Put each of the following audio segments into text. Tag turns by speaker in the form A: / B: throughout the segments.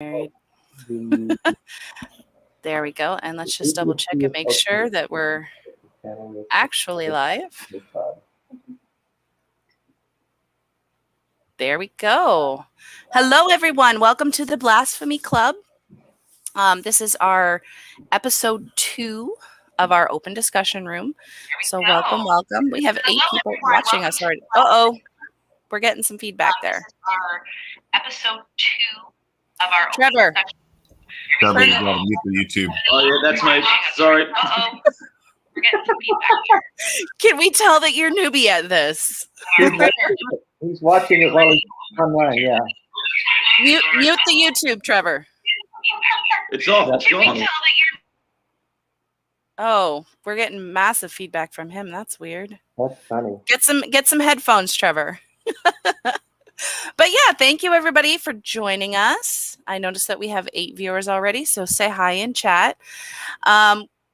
A: Married. There we go. And let's just double check and make sure that we're actually live. There we go. Hello, everyone. Welcome to the Blasphemy Club. This is our episode 2 of our open discussion room. So welcome. We have 8 people watching us already. Uh-oh. We're getting some feedback there.
B: Our episode 2 of our
A: Trevor.
C: Trevor, you gotta mute the YouTube.
D: Oh yeah, that's me. Sorry.
B: Uh-oh. We're getting some feedback here.
A: Can we tell that you're newbie at this?
E: He's watching it while he's online, yeah.
A: Mute the YouTube, Trevor.
D: It's off. It's gone.
A: Oh, we're getting massive feedback from him. That's weird.
E: That's funny.
A: Get some headphones, Trevor. But yeah, thank you everybody for joining us. I noticed that we have 8 viewers already, so say hi in chat.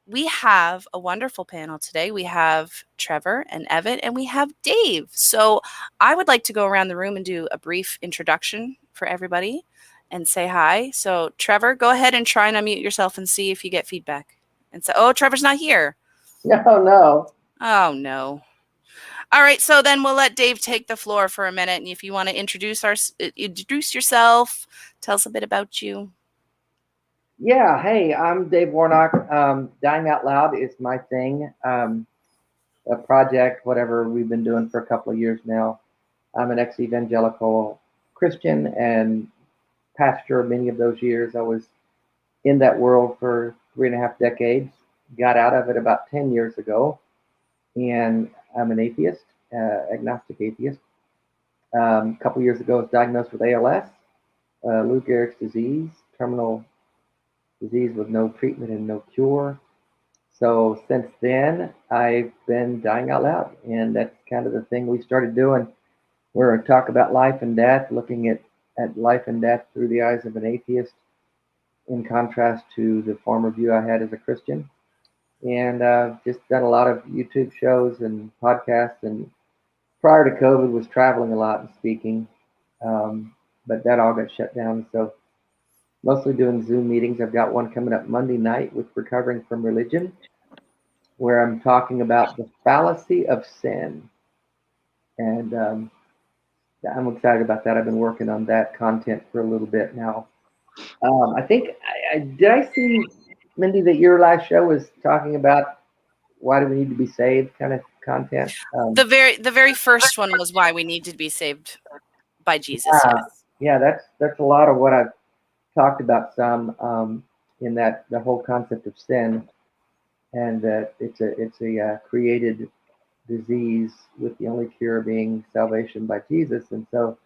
A: We have a wonderful panel today. We have Trevor and Evan, and we have Dave. So I would like to go around the room and do a brief introduction for everybody and say hi. So Trevor, go ahead and try and unmute yourself and see if you get feedback. And say, oh, Trevor's not here.
E: No.
A: Oh, no. All right, so then we'll let Dave take the floor for a minute. And if you want to introduce yourself, tell us a bit about you.
E: Yeah, hey, I'm Dave Warnock. Dying Out Loud is my thing. A project, whatever we've been doing for a couple of years now. I'm an ex-evangelical Christian and pastor many of those years. I was in that world for 3.5 decades. Got out of it about 10 years ago. And I'm an atheist, agnostic atheist. A couple years ago, I was diagnosed with ALS, Lou Gehrig's disease, terminal disease with no treatment and no cure. So since then, I've been dying out loud, and that's kind of the thing we started doing. We're going to talk about life and death, looking at life and death through the eyes of an atheist, in contrast to the former view I had as a Christian. And just done a lot of YouTube shows and podcasts. And prior to COVID, was traveling a lot and speaking, but that all got shut down. So mostly doing Zoom meetings. I've got one coming up Monday night with Recovering from Religion, where I'm talking about the fallacy of sin. And I'm excited about that. I've been working on that content for a little bit now. I think, did I see, Mindy, that your last show was talking about why do we need to be saved kind of content?
A: The very first one was why we need to be saved by Jesus. Yes.
E: Yeah, that's a lot of what I've talked about some in that the whole concept of sin, and that it's a created disease with the only cure being salvation by Jesus, and so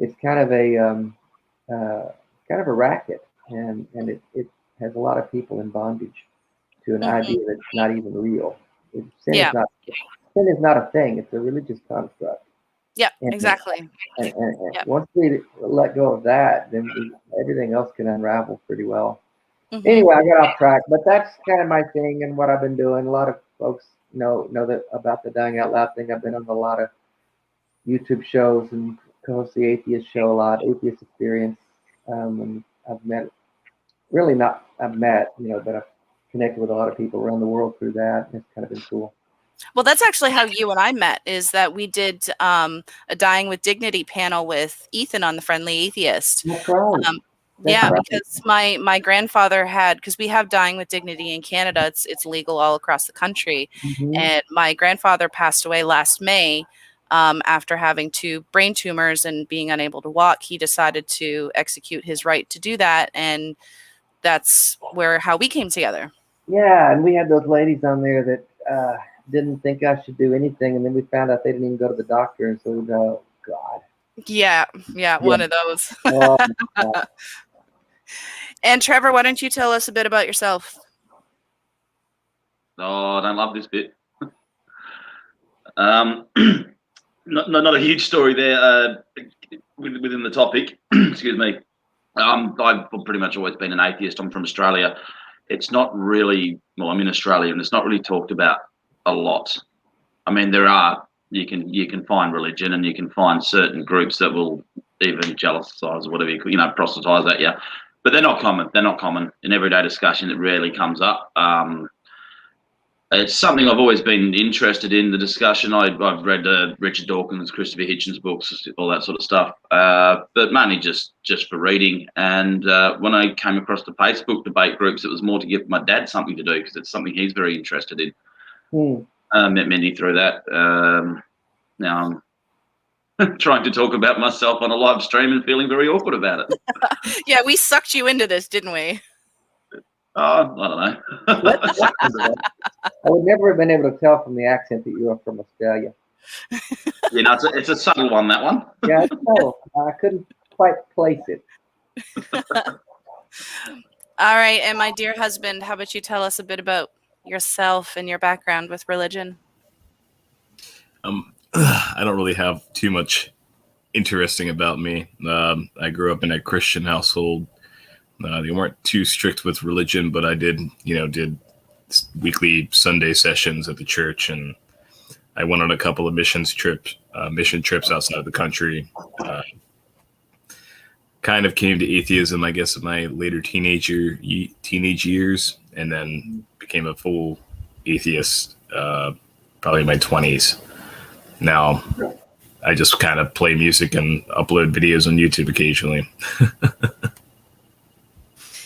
E: it's kind of a racket, and it has a lot of people in bondage to an idea that's not even real. Sin is not a thing. It's a religious construct.
A: Yeah, exactly.
E: And once we let go of that, then everything else can unravel pretty well. Mm-hmm. Anyway, I got off track, but that's kind of my thing and what I've been doing. A lot of folks know that about the Dying Out Loud thing. I've been on a lot of YouTube shows and co-host the Atheist show a lot, Atheist Experience. And I've met, but I've connected with a lot of people around the world through that. And it's kind of been cool.
A: Well, that's actually how you and I met, is that we did a Dying with Dignity panel with Ethan on the Friendly Atheist.
E: That's right.
A: Because my grandfather had, because we have Dying with Dignity in Canada, it's legal all across the country. Mm-hmm. And my grandfather passed away last May after having 2 brain tumors and being unable to walk. He decided to execute his right to do that, and that's how we came together.
E: Yeah, and we had those ladies on there that didn't think I should do anything, and then we found out they didn't even go to the doctor, and so we go, God.
A: Yeah, one of those. And Trevor, why don't you tell us a bit about yourself?
D: Oh, I don't love this bit. Not a huge story there within the topic. Excuse me. I've pretty much always been an atheist. I'm from Australia. It's not really, well, I'm in Australia, and it's not really talked about a lot. I mean, you can find religion, and you can find certain groups that will even jealousize or whatever, proselytize at you. but they're not common. They're not common in everyday discussion. It rarely comes up. It's something I've always been interested in, the discussion. I've read Richard Dawkins, Christopher Hitchens books, all that sort of stuff, but mainly just for reading. And when I came across the Facebook debate groups, it was more to give my dad something to do because it's something he's very interested in. Met Mindy through that. Now I'm trying to talk about myself on a live stream and feeling very awkward about it.
A: Yeah, we sucked you into this, didn't we?
D: Oh, I don't know.
E: I would never have been able to tell from the accent that you were from Australia.
D: You know, it's a subtle one, that one.
E: Yeah, no, I couldn't quite place it.
A: All right, and my dear husband, how about you tell us a bit about yourself and your background with religion?
C: I don't really have too much interesting about me. I grew up in a Christian household. They weren't too strict with religion, but I did weekly Sunday sessions at the church, and I went on a couple of mission trips outside of the country. Kind of came to atheism, I guess, in my later teenage years, and then became a full atheist probably in my 20s. Now, I just kind of play music and upload videos on YouTube occasionally.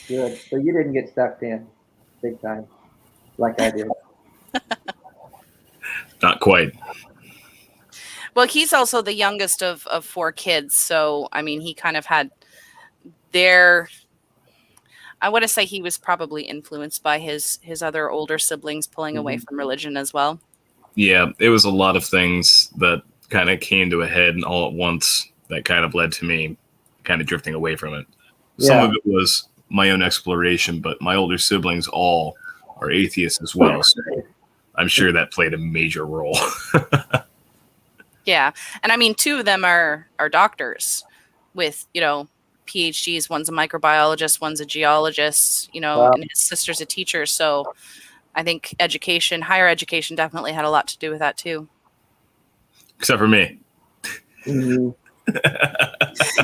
E: Good. So you didn't get sucked in big time like I did.
C: Not quite.
A: Well, he's also the youngest of 4 kids. So, I mean, he kind of had I want to say he was probably influenced by his other older siblings pulling away from religion as well. Yeah,
C: it was a lot of things that kind of came to a head all at once that kind of led to me kind of drifting away from it. Yeah. Some of it was my own exploration, but my older siblings all are atheists as well. So I'm sure that played a major role.
A: Yeah. And I mean, 2 of them are doctors with, PhDs. One's a microbiologist, one's a geologist,
E: Wow.
A: And his sister's a teacher. So I think higher education definitely had a lot to do with that too.
C: Except for me.
E: Mm-hmm.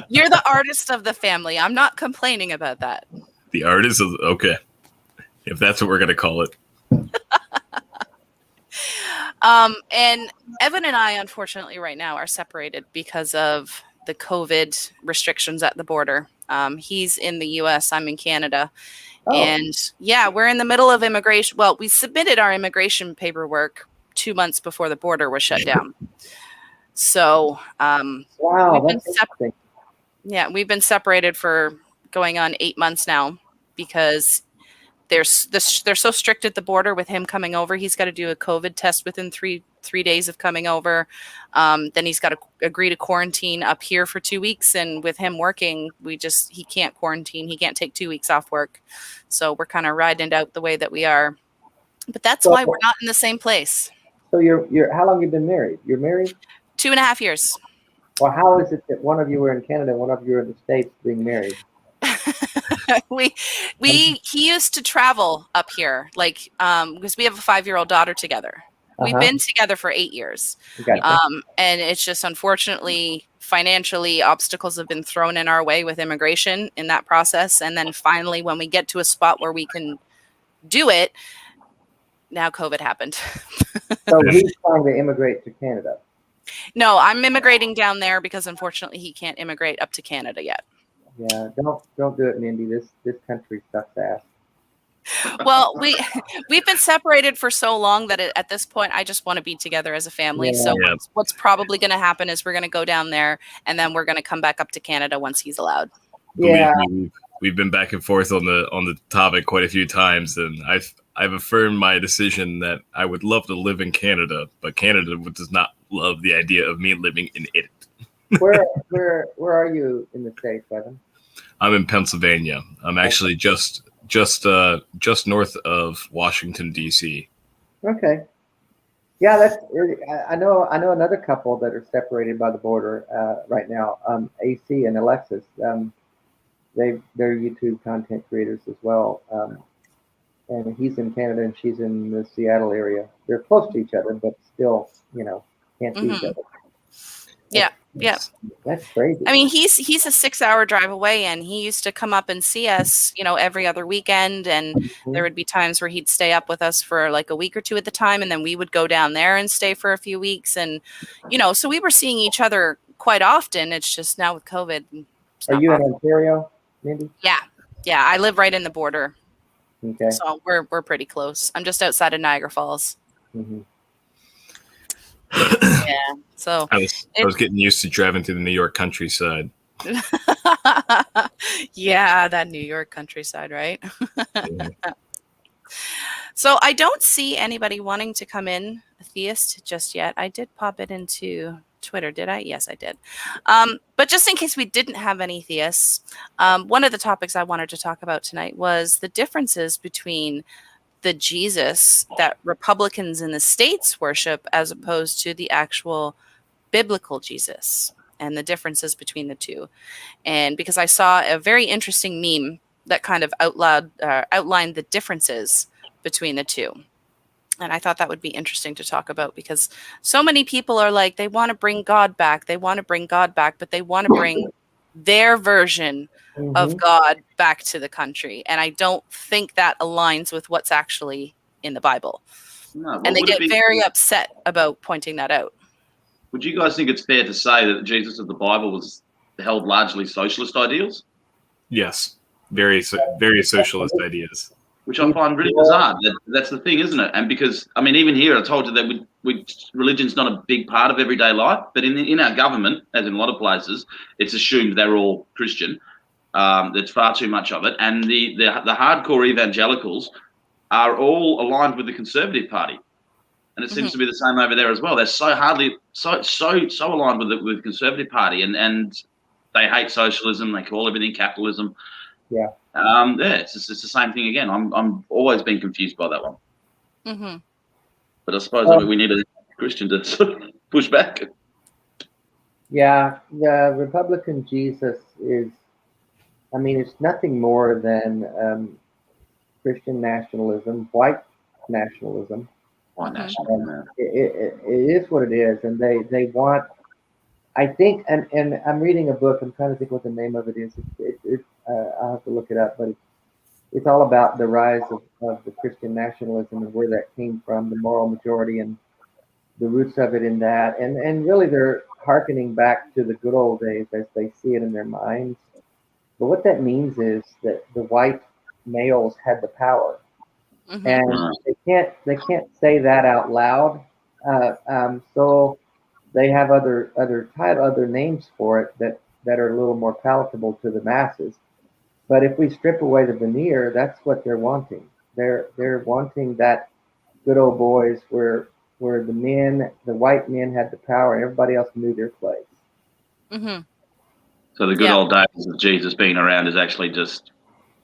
A: You're the artist of the family. I'm not complaining about that.
C: The artist of, okay. If that's what we're going to call it.
A: And Evan and I, unfortunately, right now are separated because of the COVID restrictions at the border. He's in the US, I'm in Canada.
E: Oh.
A: And yeah, we're in the middle of immigration. Well, we submitted our immigration paperwork 2 months before the border was shut down. So,
E: wow, that's interesting.
A: Yeah, we've been separated for going on 8 months now because they're so strict at the border with him coming over. He's got to do a COVID test within three days of coming over. Then he's got to agree to quarantine up here for 2 weeks. And with him working, he can't quarantine. He can't take 2 weeks off work. So we're kind of riding it out the way that we are. But that's why we're not in the same place.
E: So you're how long have you been married? You're married?
A: 2.5 years.
E: Well, how is it that one of you were in Canada, one of you were in the States being married?
A: He used to travel up here, like because we have a 5-year-old daughter together. We've been together for 8 years.
E: Gotcha.
A: And it's just unfortunately financially obstacles have been thrown in our way with immigration in that process. And then finally, when we get to a spot where we can do it, now COVID happened.
E: So he's trying to immigrate to Canada.
A: No, I'm immigrating down there because unfortunately he can't immigrate up to Canada yet.
E: Yeah, don't do it, Mindy. This country sucks ass.
A: Well, we've been separated for so long that at this point I just want to be together as a family.
E: Yeah.
A: So what's probably going to happen is we're going to go down there and then we're going to come back up to Canada once he's allowed.
E: Yeah,
C: we've been back and forth on the topic quite a few times, and I've affirmed my decision that I would love to live in Canada, but Canada does not love the idea of me living in it.
E: Where are you in the States, Evan?
C: I'm in Pennsylvania. I'm actually just north of Washington, D.C.
E: Okay. Yeah, that's. I know another couple that are separated by the border right now. AC and Alexis. They're YouTube content creators as well. And he's in Canada and she's in the Seattle area. They're close to each other, but still, can't see each other.
A: Yeah. Yeah.
E: That's crazy.
A: I mean, he's a 6-hour drive away, and he used to come up and see us, every other weekend. And there would be times where he'd stay up with us for like a week or two at the time, and then we would go down there and stay for a few weeks. And so we were seeing each other quite often. It's just now with COVID.
E: Are you in Ontario, Mindy?
A: Yeah, I live right in the border,
E: Okay.
A: so we're pretty close. I'm just outside of Niagara Falls.
E: Mm-hmm.
A: Yeah, so
C: I was getting used to driving through the New York countryside.
A: yeah, that New York countryside, right?
C: Yeah.
A: So I don't see anybody wanting to come in, a theist, just yet. I did pop it into Twitter, did I? Yes, I did. But just in case we didn't have any theists, one of the topics I wanted to talk about tonight was the differences between the Jesus that Republicans in the States worship as opposed to the actual biblical Jesus, and the differences between the two. And because I saw a very interesting meme that kind of outlined the differences between the two. And I thought that would be interesting to talk about, because so many people are like, they want to bring God back. They want to bring God back, but they want to bring their version of God back to the country. And I don't think that aligns with what's actually in the Bible.
D: No,
A: And they get very upset about pointing that out.
D: Would you guys think it's fair to say that Jesus of the Bible was held largely socialist ideals?
C: Yes, very socialist ideas.
D: Which I find really bizarre. That's the thing, isn't it? And because, I mean, even here, I told you that religion's not a big part of everyday life, but in our government, as in a lot of places, it's assumed they're all Christian. There's far too much of it. And the hardcore evangelicals are all aligned with the Conservative Party. And it seems to be the same over there as well. They're so aligned with the Conservative Party, and they hate socialism. They call everything capitalism.
E: Yeah.
D: It's the same thing again. I'm always been confused by that one.
A: Mm-hmm.
D: But I suppose we need a Christian to sort of push back.
E: Yeah, the Republican Jesus is, I mean, it's nothing more than Christian nationalism, white nationalism.
D: White nationalism.
E: It is what it is, and they want. I think, and I'm reading a book. I'm trying to think what the name of it is. I'll have to look it up, but it's all about the rise of the Christian nationalism and where that came from, the moral majority, and the roots of it in that. And really, they're hearkening back to the good old days as they see it in their minds. But what that means is that the white males had the power, and they can't say that out loud. So they have other names for it that are a little more palatable to the masses. But if we strip away the veneer, that's what they're wanting. They're wanting that good old boys where the white men had the power and everybody else knew their place.
A: Mm-hmm.
D: So the good old days of Jesus being around is actually just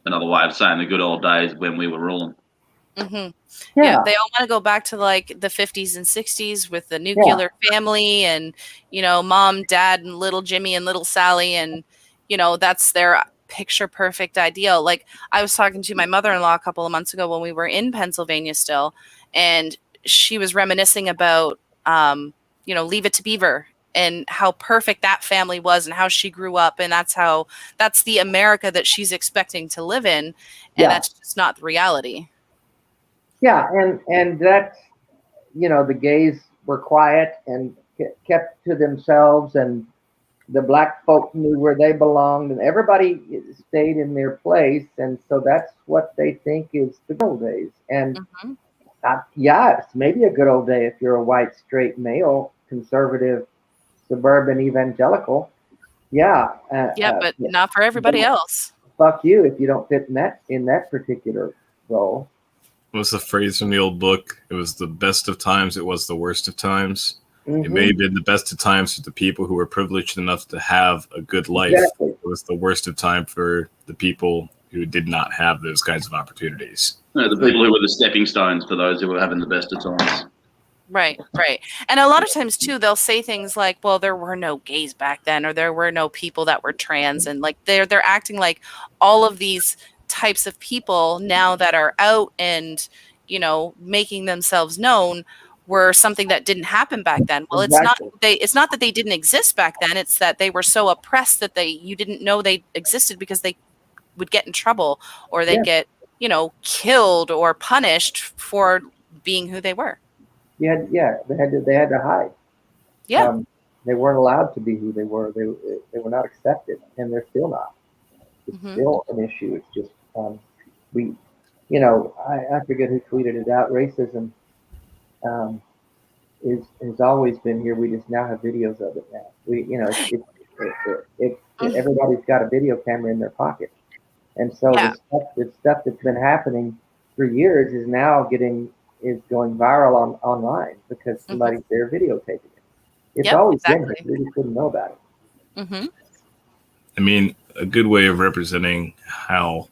D: another way of saying the good old days when we were ruling.
A: Mm-hmm. Yeah, they all want to go back to like the 50s and 60s with the nuclear family and, mom, dad, and little Jimmy and little Sally. And, that's their picture perfect ideal. Like I was talking to my mother-in-law a couple of months ago when we were in Pennsylvania still, and she was reminiscing about, Leave It to Beaver and how perfect that family was and how she grew up. And that's the America that she's expecting to live in. And that's just not the reality.
E: Yeah, and that, the gays were quiet and kept to themselves, and the black folk knew where they belonged, and everybody stayed in their place, and so that's what they think is the good old days. And it's maybe a good old day if you're a white, straight male, conservative, suburban evangelical. But
A: not for everybody else.
E: Fuck you if you don't fit in that particular role.
C: What's the phrase from the old book? It was the best of times. It was the worst of times. It may have been the best of times for the people who were privileged enough to have a good life.
E: Exactly.
C: It was the worst of time for the people who did not have those kinds of opportunities.
D: No, the people who were the stepping stones for those who were having the best of times.
A: Right. And a lot of times too, they'll say things like, well, there were no gays back then, or there were no people that were trans. And like they're acting like all of these types of people now that are out and, making themselves known were something that didn't happen back then. Well,
E: Exactly.
A: it's not that they didn't exist back then. It's that they were so oppressed that you didn't know they existed because they would get in trouble or they'd get, killed or punished for being who they were.
E: They had to hide.
A: Yeah.
E: They weren't allowed to be who they were. They were not accepted, and they're still not. It's still an issue. It's just I forget who tweeted it out. Racism has always been here. We just now have videos of it now. Everybody's got a video camera in their pocket, and so the stuff that's been happening for years is now going viral online because somebody's there videotaping it. It's always been here. We just didn't know about it.
C: I mean, a good way of representing how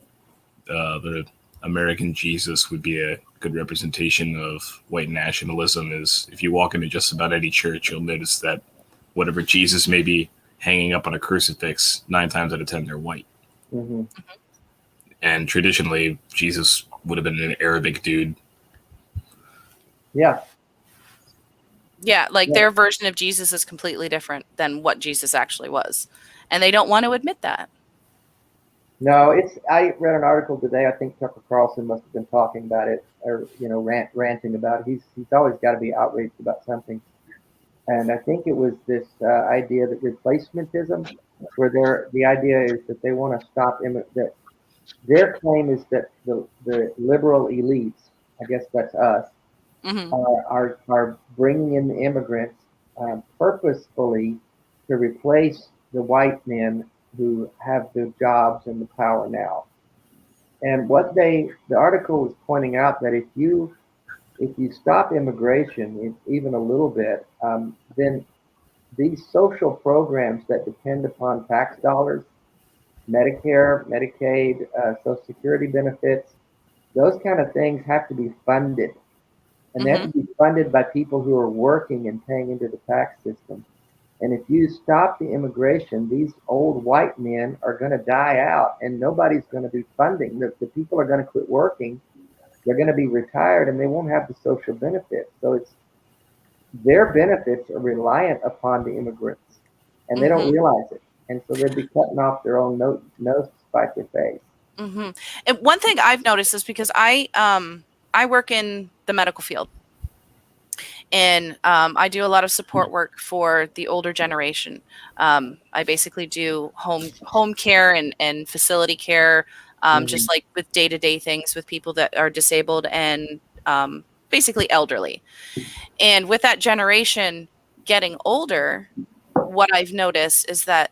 C: the American Jesus would be a good representation of white nationalism is if you walk into just about any church, you'll notice that whatever Jesus may be hanging up on a crucifix, 9 times out of 10, they're white. And traditionally, Jesus would have been an Arabic dude.
E: Yeah.
A: Yeah, their version of Jesus is completely different than what Jesus actually was. And they don't want to admit that.
E: No, I read an article today. I think Tucker Carlson must have been talking about it or, ranting about it. He's always got to be outraged about something. And I think it was this idea that replacementism, where the idea is that they want to stop that their claim is that the liberal elites, I guess that's us, are bringing in the immigrants purposefully to replace the white men who have the jobs and the power now. And the article was pointing out that if you stop immigration even a little bit, then these social programs that depend upon tax dollars, Medicare, Medicaid, Social Security benefits, those kind of things have to be funded. And they have to be funded by people who are working and paying into the tax system. And if you stop the immigration, these old white men are going to die out and nobody's going to be funding. The people are going to quit working. They're going to be retired and they won't have the social benefits. So their benefits are reliant upon the immigrants and they don't realize it. And so they'd be cutting off their own nose to spite their face.
A: And one thing I've noticed is because I work in the medical field. And I do a lot of support work for the older generation. I basically do home care and facility care, just like with day-to-day things with people that are disabled and basically elderly. And with that generation getting older, what I've noticed is that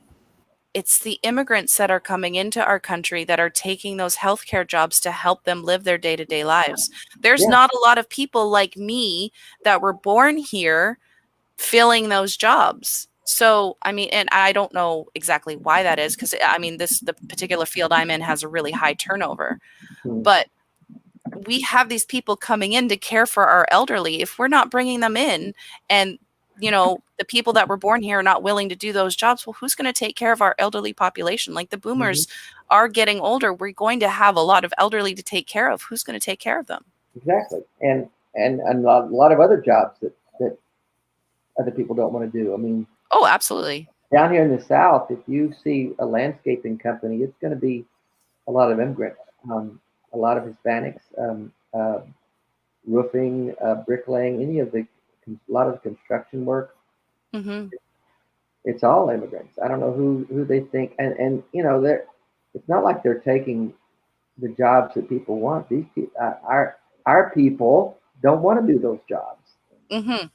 A: it's the immigrants that are coming into our country that are taking those healthcare jobs to help them live their day-to-day lives. There's not a lot of people like me that were born here filling those jobs. So, I mean, and I don't know exactly why that is because, I mean, the particular field I'm in has a really high turnover. But we have these people coming in to care for our elderly. If we're not bringing them in and the people that were born here are not willing to do those jobs, well, who's going to take care of our elderly population? Like the boomers are getting older. We're going to have a lot of elderly to take care of. Who's going to take care of them?
E: Exactly. And a lot of other jobs that other people don't want to do. I mean,
A: oh, absolutely.
E: Down here in the South, if you see a landscaping company, it's going to be a lot of immigrants, a lot of Hispanics, roofing, bricklaying, a lot of the construction work. It's all immigrants. I don't know who they think, and it's not like they're taking the jobs that people want. These people, our people don't want to do those jobs.
A: And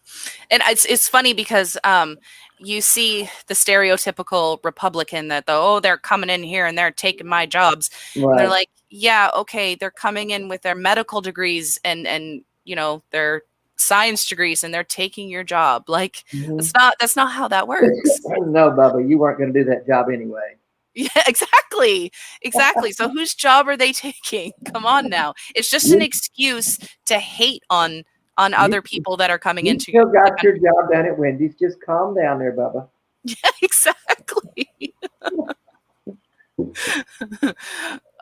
A: it's funny because you see the stereotypical Republican that they're coming in here and they're taking my jobs. Right. And they're like, yeah, okay, they're coming in with their medical degrees and their science degrees and they're taking your job. Like that's not how that works.
E: No, Bubba, you weren't going to do that job anyway.
A: Yeah, exactly. So whose job are they taking? Come on now. It's just an excuse to hate on other people that are coming into
E: you. You still got your job done at Wendy's. Just calm down there, Bubba.
A: Yeah, exactly.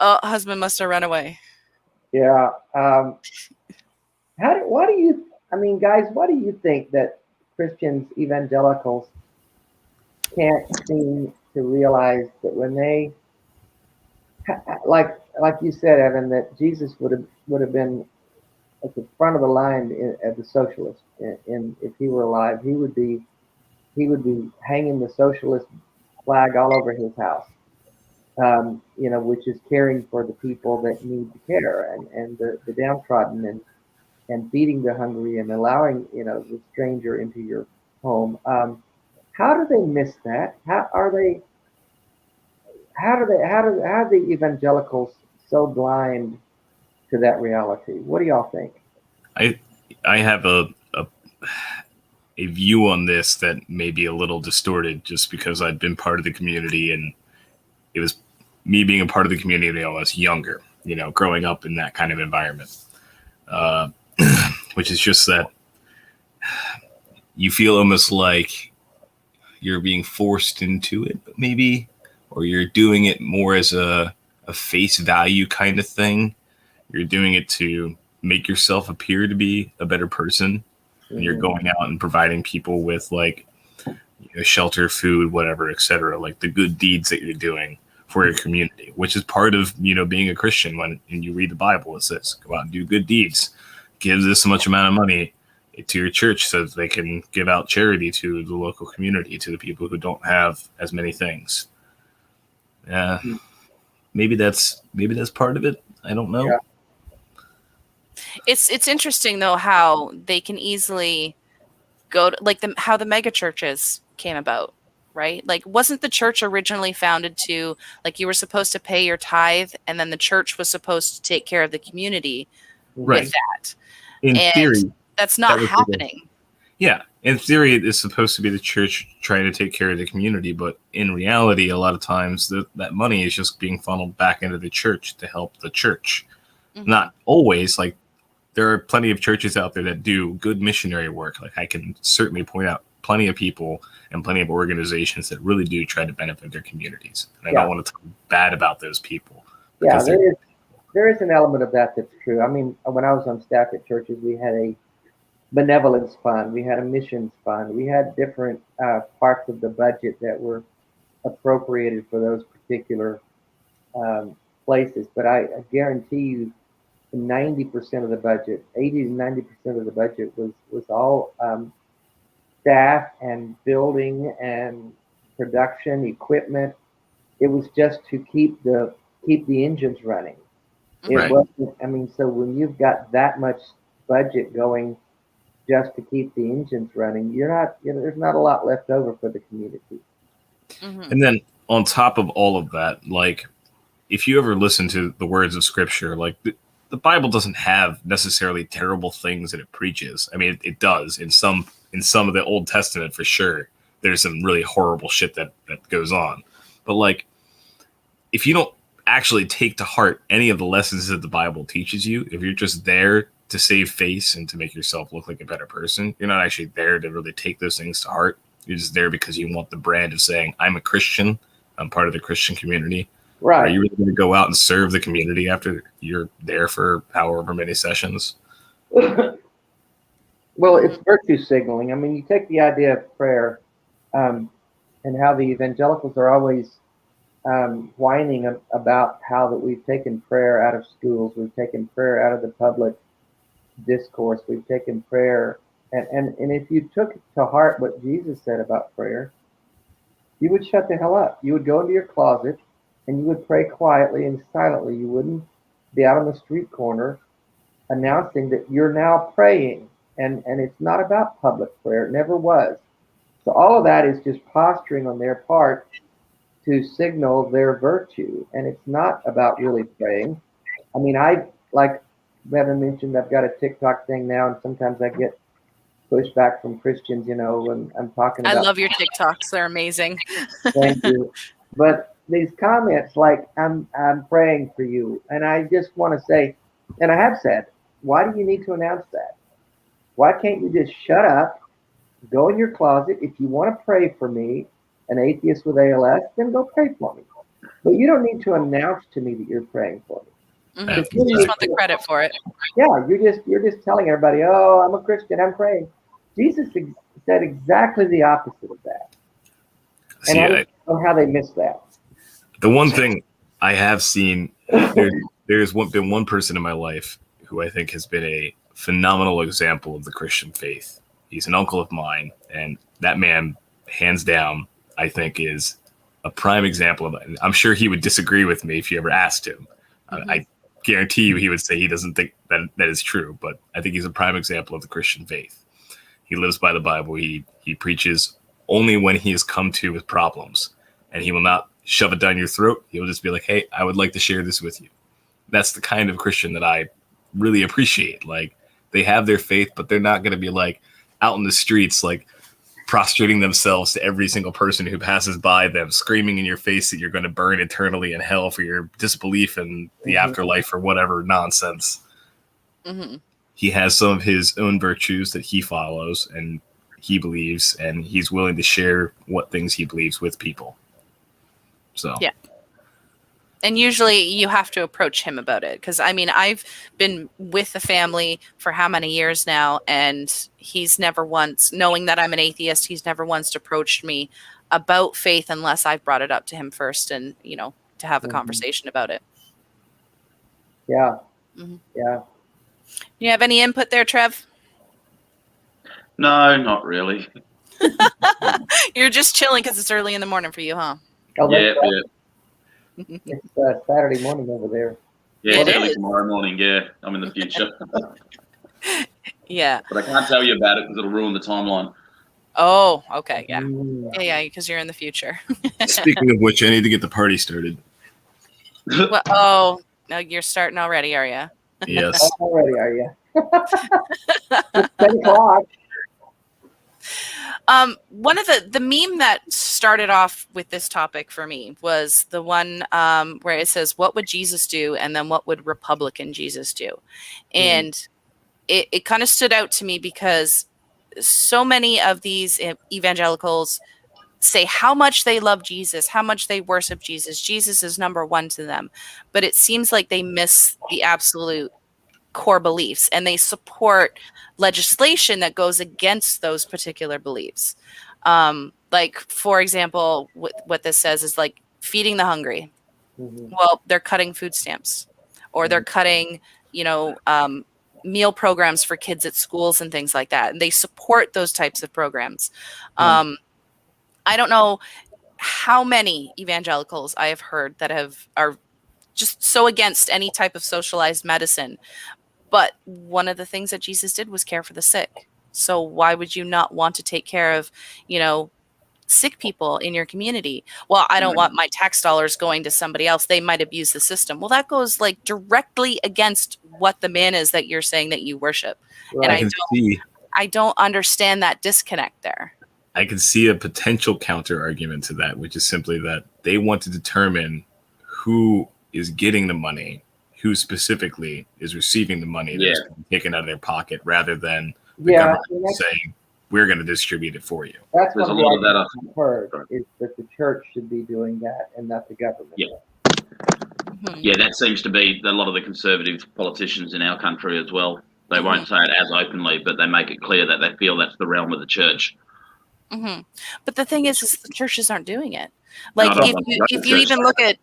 A: Oh, husband must have run away.
E: Yeah. I mean, guys, what do you think that Christians, evangelicals, can't seem to realize that when they, like you said, Evan, that Jesus would have been at the front of the line as a socialist. If he were alive, he would be hanging the socialist flag all over his house. Which is caring for the people that need the care and the downtrodden and feeding the hungry and allowing the stranger into your home. How do they miss that? How are the evangelicals so blind to that reality? What do y'all think?
C: I have a view on this that may be a little distorted just because I've been part of the community, and it was me being a part of the community when I was younger, growing up in that kind of environment, which is just that you feel almost like you're being forced into it, maybe, or you're doing it more as a face value kind of thing. You're doing it to make yourself appear to be a better person. And you're going out and providing people with shelter, food, whatever, etc., like the good deeds that you're doing for your community, which is part of, being a Christian. When you read the Bible, it says, go out and do good deeds, give this much amount of money to your church so that they can give out charity to the local community, to the people who don't have as many things. Maybe that's part of it. I don't know.
E: Yeah.
A: It's interesting though how they can easily go to how the mega churches came about, right? Like, wasn't the church originally founded to, like, you were supposed to pay your tithe and then the church was supposed to take care of the community with that?
C: In theory,
A: that's not happening.
C: Yeah. In theory, it's supposed to be the church trying to take care of the community, but in reality, a lot of times that money is just being funneled back into the church to help the church. Mm-hmm. Not always. Like, there are plenty of churches out there that do good missionary work. Like, I can certainly point out plenty of people and plenty of organizations that really do try to benefit their communities. And I don't want to talk bad about those people.
E: Yeah, there is an element of that that's true. I mean, when I was on staff at churches, we had a benevolence fund, we had a missions fund, we had different parts of the budget that were appropriated for those particular places. But I guarantee you, 90% of the budget, 80 to 90% of the budget was all staff and building and production equipment. It was just to keep the engines running. It wasn't. I mean, so when you've got that much budget going just to keep the engines running, there's not a lot left over for the community.
A: Mm-hmm.
C: And then on top of all of that, like, if you ever listen to the words of Scripture, like the Bible doesn't have necessarily terrible things that it preaches. I mean, it does in some of the Old Testament for sure. There's some really horrible shit that goes on, but like, if you don't actually take to heart any of the lessons that the Bible teaches you, if you're just there to save face and to make yourself look like a better person, you're not actually there to really take those things to heart. You're just there because you want the brand of saying, I'm a Christian, I'm part of the Christian community. Right. Are you really going to go out and serve the community after you're there for however many sessions?
E: Well, it's virtue signaling. I mean, you take the idea of prayer and how the evangelicals are always whining about how that we've taken prayer out of schools, we've taken prayer out of the public discourse, we've taken prayer, and if you took to heart what Jesus said about prayer, you would shut the hell up. You would go into your closet and you would pray quietly and silently. You wouldn't be out on the street corner announcing that you're now praying, and it's not about public prayer. It never was. So all of that is just posturing on their part to signal their virtue, and it's not about really praying. I mean, like Bevan mentioned, I've got a TikTok thing now, and sometimes I get pushback from Christians, when I'm talking about.
A: I love your TikToks; they're amazing.
E: Thank you. But these comments, like I'm praying for you, and I just want to say, and I have said, why do you need to announce that? Why can't you just shut up, go in your closet? If you want to pray for me, an atheist with ALS, then go pray for me. But you don't need to announce to me that you're praying for me.
A: Mm-hmm.
C: That's
A: You just want the credit for it.
E: Yeah, you're just telling everybody, oh, I'm a Christian, I'm praying. Jesus said exactly the opposite of that.
C: See,
E: And I don't know how they missed that.
C: the one thing I have seen, there's been one person in my life who I think has been a phenomenal example of the Christian faith. He's an uncle of mine, and that man, hands down, I think is a prime example of it. I'm sure he would disagree with me if you ever asked him.
A: Mm-hmm.
C: I guarantee you he would say he doesn't think that is true, but I think he's a prime example of the Christian faith. He lives by the Bible. He preaches only when he has come to with problems, and he will not shove it down your throat. He'll just be like, hey, I would like to share this with you. That's the kind of Christian that I really appreciate. Like, they have their faith, but they're not going to be like out in the streets, like prostrating themselves to every single person who passes by them, screaming in your face that you're going to burn eternally in hell for your disbelief in the afterlife or whatever nonsense.
A: Mm-hmm.
C: He has some of his own virtues that he follows and he believes, and he's willing to share what things he believes with people. So
A: yeah. And usually you have to approach him about it. Because, I mean, I've been with the family for how many years now, and he's never once, knowing that I'm an atheist, he's never once approached me about faith unless I've brought it up to him first and, you know, to have a conversation about it.
E: Yeah.
A: Mm-hmm.
E: Yeah.
A: You have any input there, Trev?
D: No, not really.
A: You're just chilling because it's early in the morning for you, huh?
E: Oh,
D: Yeah.
E: It's Saturday morning over there.
D: Yeah,
A: It
D: it's early
A: is.
D: tomorrow morning. Yeah, I'm in the future.
A: Yeah.
D: But I can't tell you about it because it'll ruin the timeline.
A: Oh, okay. Yeah.
E: Mm.
A: Yeah, because you're in the future.
C: speaking of which, I need to get the party started.
A: Well, oh, no, you're starting already, are you?
C: Yes.
E: Already, are you? It's 10 o'clock.
A: One of the meme that started off with this topic for me was the one where it says, what would Jesus do? And then what would Republican Jesus do? And it kind of stood out to me because so many of these evangelicals say how much they love Jesus, how much they worship Jesus. Jesus is number one to them. But it seems like they miss the absolute core beliefs, and they support legislation that goes against those particular beliefs. Like, for example, what this says is like feeding the hungry. Well, they're cutting food stamps, or they're cutting, meal programs for kids at schools and things like that. And they support those types of programs. I don't know how many evangelicals I have heard that are just so against any type of socialized medicine. But one of the things that Jesus did was care for the sick. So why would you not want to take care of, sick people in your community? Well, I don't want my tax dollars going to somebody else. They might abuse the system. Well, that goes like directly against what the man is that you're saying that you worship.
E: Right.
A: And I don't understand that disconnect there.
C: I can see a potential counter argument to that, which is simply that they want to determine who is getting the money, who specifically is receiving the money that's being taken out of their pocket, rather than the government saying, we're going to distribute it for you.
E: That's
D: There's
E: what
D: a lot of that
E: I've heard, is that the church should be doing that and not the government.
D: Yeah. Yeah, that seems to be a lot of the conservative politicians in our country as well. They won't say it as openly, but they make it clear that they feel that's the realm of the church.
A: But the thing is the churches aren't doing it. Like, if you even look at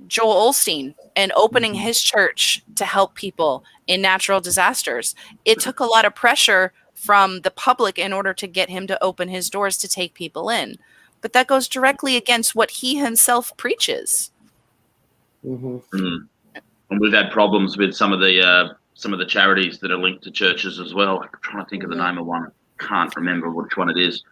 A: Joel Osteen and opening his church to help people in natural disasters, it took a lot of pressure from the public in order to get him to open his doors to take people in. But that goes directly against what he himself preaches.
D: And we've had problems with some of the charities that are linked to churches as well. I'm trying to think of the name of one. Can't remember which one it is.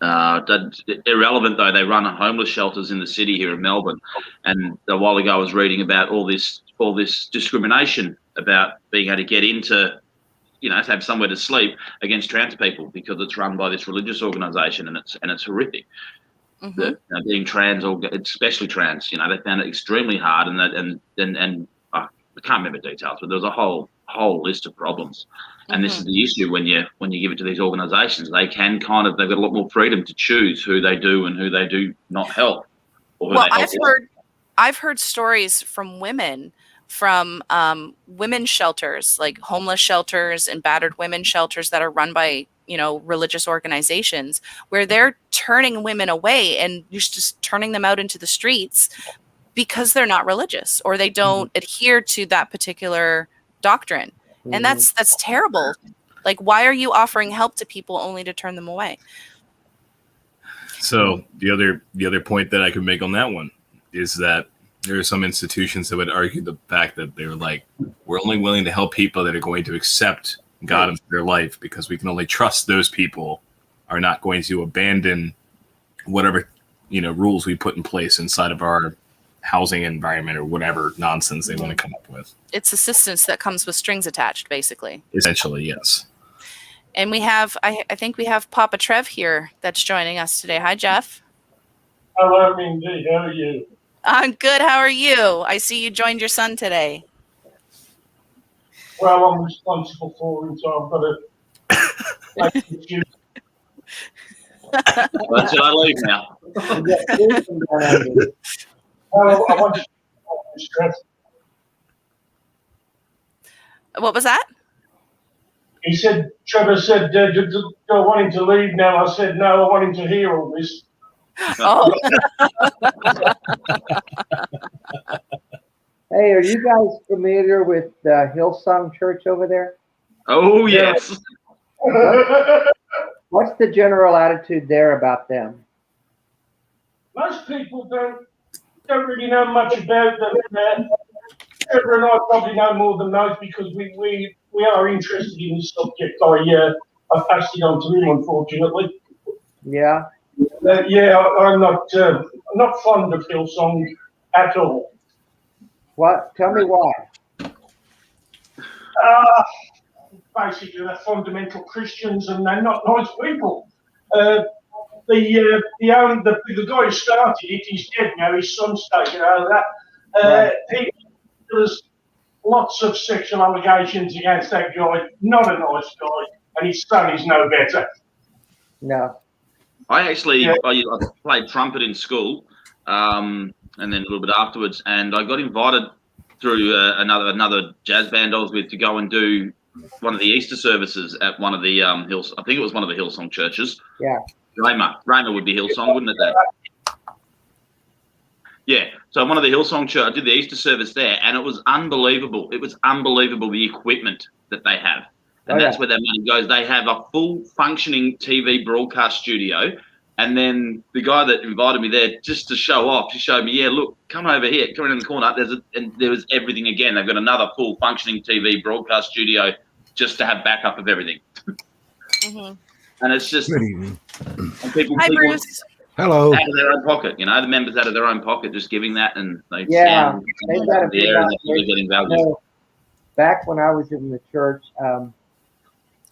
D: Irrelevant though, they run homeless shelters in the city here in Melbourne, and a while ago I was reading about all this discrimination about being able to get into, to have somewhere to sleep against trans people because it's run by this religious organisation, and it's horrific. That, being trans, or especially trans, they found it extremely hard, and I can't remember details, but there was a whole list of problems. And this is the issue when you give it to these organisations. They can they've got a lot more freedom to choose who they do and who they do not help.
A: Well, I've heard stories from women from women's shelters, like homeless shelters and battered women shelters that are run by, religious organizations, where they're turning women away and just turning them out into the streets because they're not religious or they don't adhere to that particular doctrine. And that's terrible. Like, why are you offering help to people only to turn them away?
C: So the other point that I could make on that one is that there are some institutions that would argue the fact that they're like, we're only willing to help people that are going to accept God into their life because we can only trust those people are not going to abandon whatever, rules we put in place inside of our housing environment or whatever nonsense they want to come up with.
A: It's assistance that comes with strings attached, basically.
C: Essentially, yes.
A: And we have, I think we have Papa Trev here that's joining us today. Hi, Jeff.
F: Hello, Mindy. How are you?
A: I'm good. How are you? I see you joined your son today.
F: Well, I'm responsible for him, so I've got to make the shoot.
D: Well, should I leave now?
F: I want to stress.
A: What was that?
F: He said, Trevor said, do I want him to leave now? I said, no, I want him to hear all this.
A: Oh,
E: Hey, are you guys familiar with Hillsong Church over there?
D: Oh, yes.
E: What's the general attitude there about them?
F: Most people don't really know much about them. Trevor and I probably know more than most because we are interested in this subject. I passed it on to him, unfortunately.
E: Yeah.
F: I'm not fond of Hillsong at all.
E: What? Tell me why.
F: Basically, they're fundamental Christians and they're not nice people. The guy who started it, he's dead now. His son's taken over that. There's lots of sexual allegations against that guy. Not a nice guy, and his son is no better.
E: No.
D: I played trumpet in school, and then a little bit afterwards, and I got invited through another jazz band I was with to go and do one of the Easter services at one of the Hills. I think it was one of the Hillsong churches.
E: Yeah.
D: Raymer would be Hillsong, wouldn't it? Dad? Yeah. So one of the Hillsong church, I did the Easter service there, and it was unbelievable. It was unbelievable the equipment that they have. And that's where their money goes. They have a full functioning TV broadcast studio. And then the guy that invited me there just to show off, he showed me, yeah, look, come over here, come in the corner. And there was everything again. They've got another full functioning TV broadcast studio just to have backup of everything. And it's just,
G: Good evening.
D: and people,
A: Hi, Bruce.
G: Hello.
D: out of their own pocket, the members out of their own pocket, just giving that, and they
E: Yeah,
D: stand
E: they've got to
D: there and they're getting value.
E: No, back when I was in the church,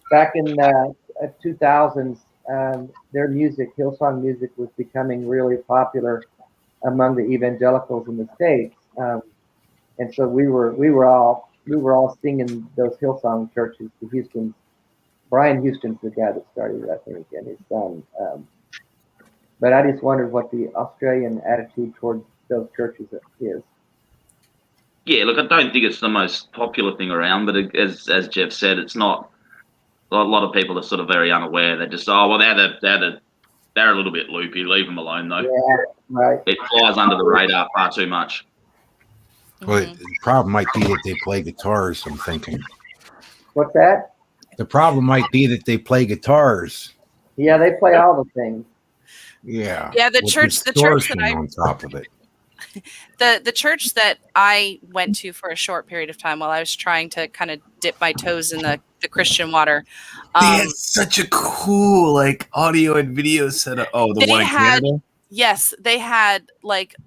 E: back in 2000s, their music, Hillsong music, was becoming really popular among the evangelicals in the States, and so we were all singing those Hillsong churches. Brian Houston's the guy that started it, I think, and his son. But I just wondered what the Australian attitude towards those churches is.
D: Yeah, look, I don't think it's the most popular thing around, but as Jeff said, it's not. A lot of people are sort of very unaware. They're just, they're a little bit loopy. Leave them alone, though.
E: Yeah, right.
D: It flies under the radar far too much.
G: Well, the problem might be that they play guitars, I'm thinking.
E: What's that?
G: The problem might be that they play guitars.
E: Yeah, they play all the things.
G: Yeah.
A: Yeah, the
G: with
A: church that
G: distortion
A: I
G: on top of it.
A: the church that I went to for a short period of time while I was trying to kind of dip my toes in the Christian water.
C: They had such a cool audio and video setup. Oh, the one in Canada?
A: Yes, they had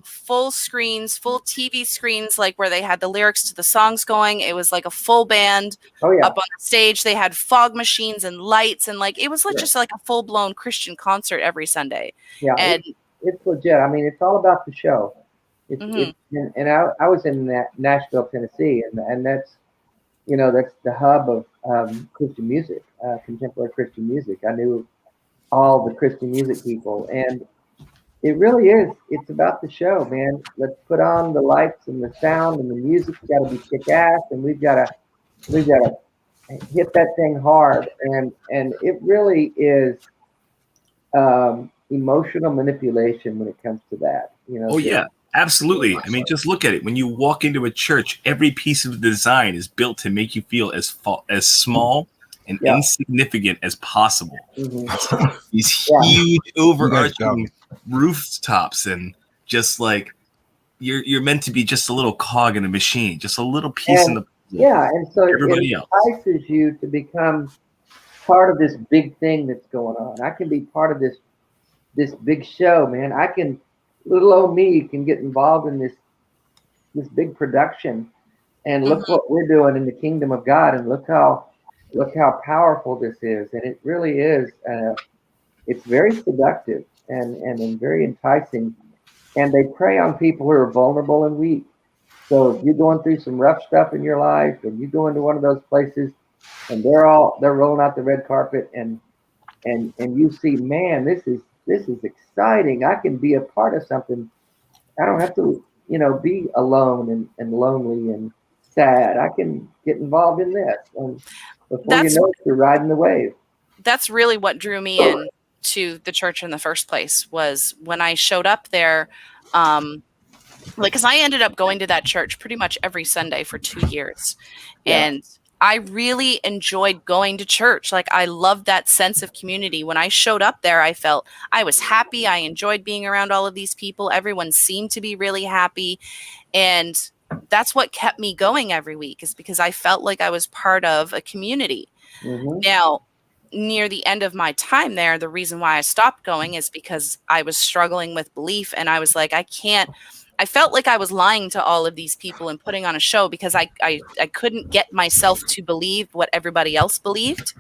A: full screens, full TV screens, where they had the lyrics to the songs going. It was like a full band up on the stage. They had fog machines and lights, and it was just like a full blown Christian concert every Sunday. Yeah, and
E: it's legit. I mean, it's all about the show. And I was in Nashville, Tennessee, and that's that's the hub of Christian music, contemporary Christian music. I knew all the Christian music people, and It really is. It's about the show, man. Let's put on the lights and the sound and the music's got to be kick ass, and we've got to hit that thing hard. And it really is emotional manipulation when it comes to that. You know.
C: Oh yeah, absolutely. I mean, just look at it. When you walk into a church, every piece of the design is built to make you feel as small and insignificant as possible.
E: Mm-hmm.
C: These huge overarching rooftops, and just like you're meant to be just a little cog in a machine, just a little piece in the
E: and so
C: everybody
E: it
C: else
E: entices you to become part of this big thing that's going on. I can be part of this big show, man. I can, little old me can get involved in this big production, and look what we're doing in the kingdom of God, and look how powerful this is. And it really is. It's very seductive and very enticing. And they prey on people who are vulnerable and weak. So if you're going through some rough stuff in your life, and you go into one of those places, and they're rolling out the red carpet, and you see, man, this is exciting. I can be a part of something. I don't have to, be alone and lonely and sad. I can get involved in this, and before you know it, you're riding the wave.
A: That's really what drew me in to the church in the first place, was when I showed up there. Because I ended up going to that church pretty much every Sunday for 2 years. Yeah. And I really enjoyed going to church. Like, I loved that sense of community. When I showed up there, I felt I was happy. I enjoyed being around all of these people. Everyone seemed to be really happy. And that's what kept me going every week, is because I felt like I was part of a community. Mm-hmm. Now, near the end of my time there, the reason why I stopped going is because I was struggling with belief. And I was like, I felt like I was lying to all of these people and putting on a show, because I couldn't get myself to believe what everybody else believed,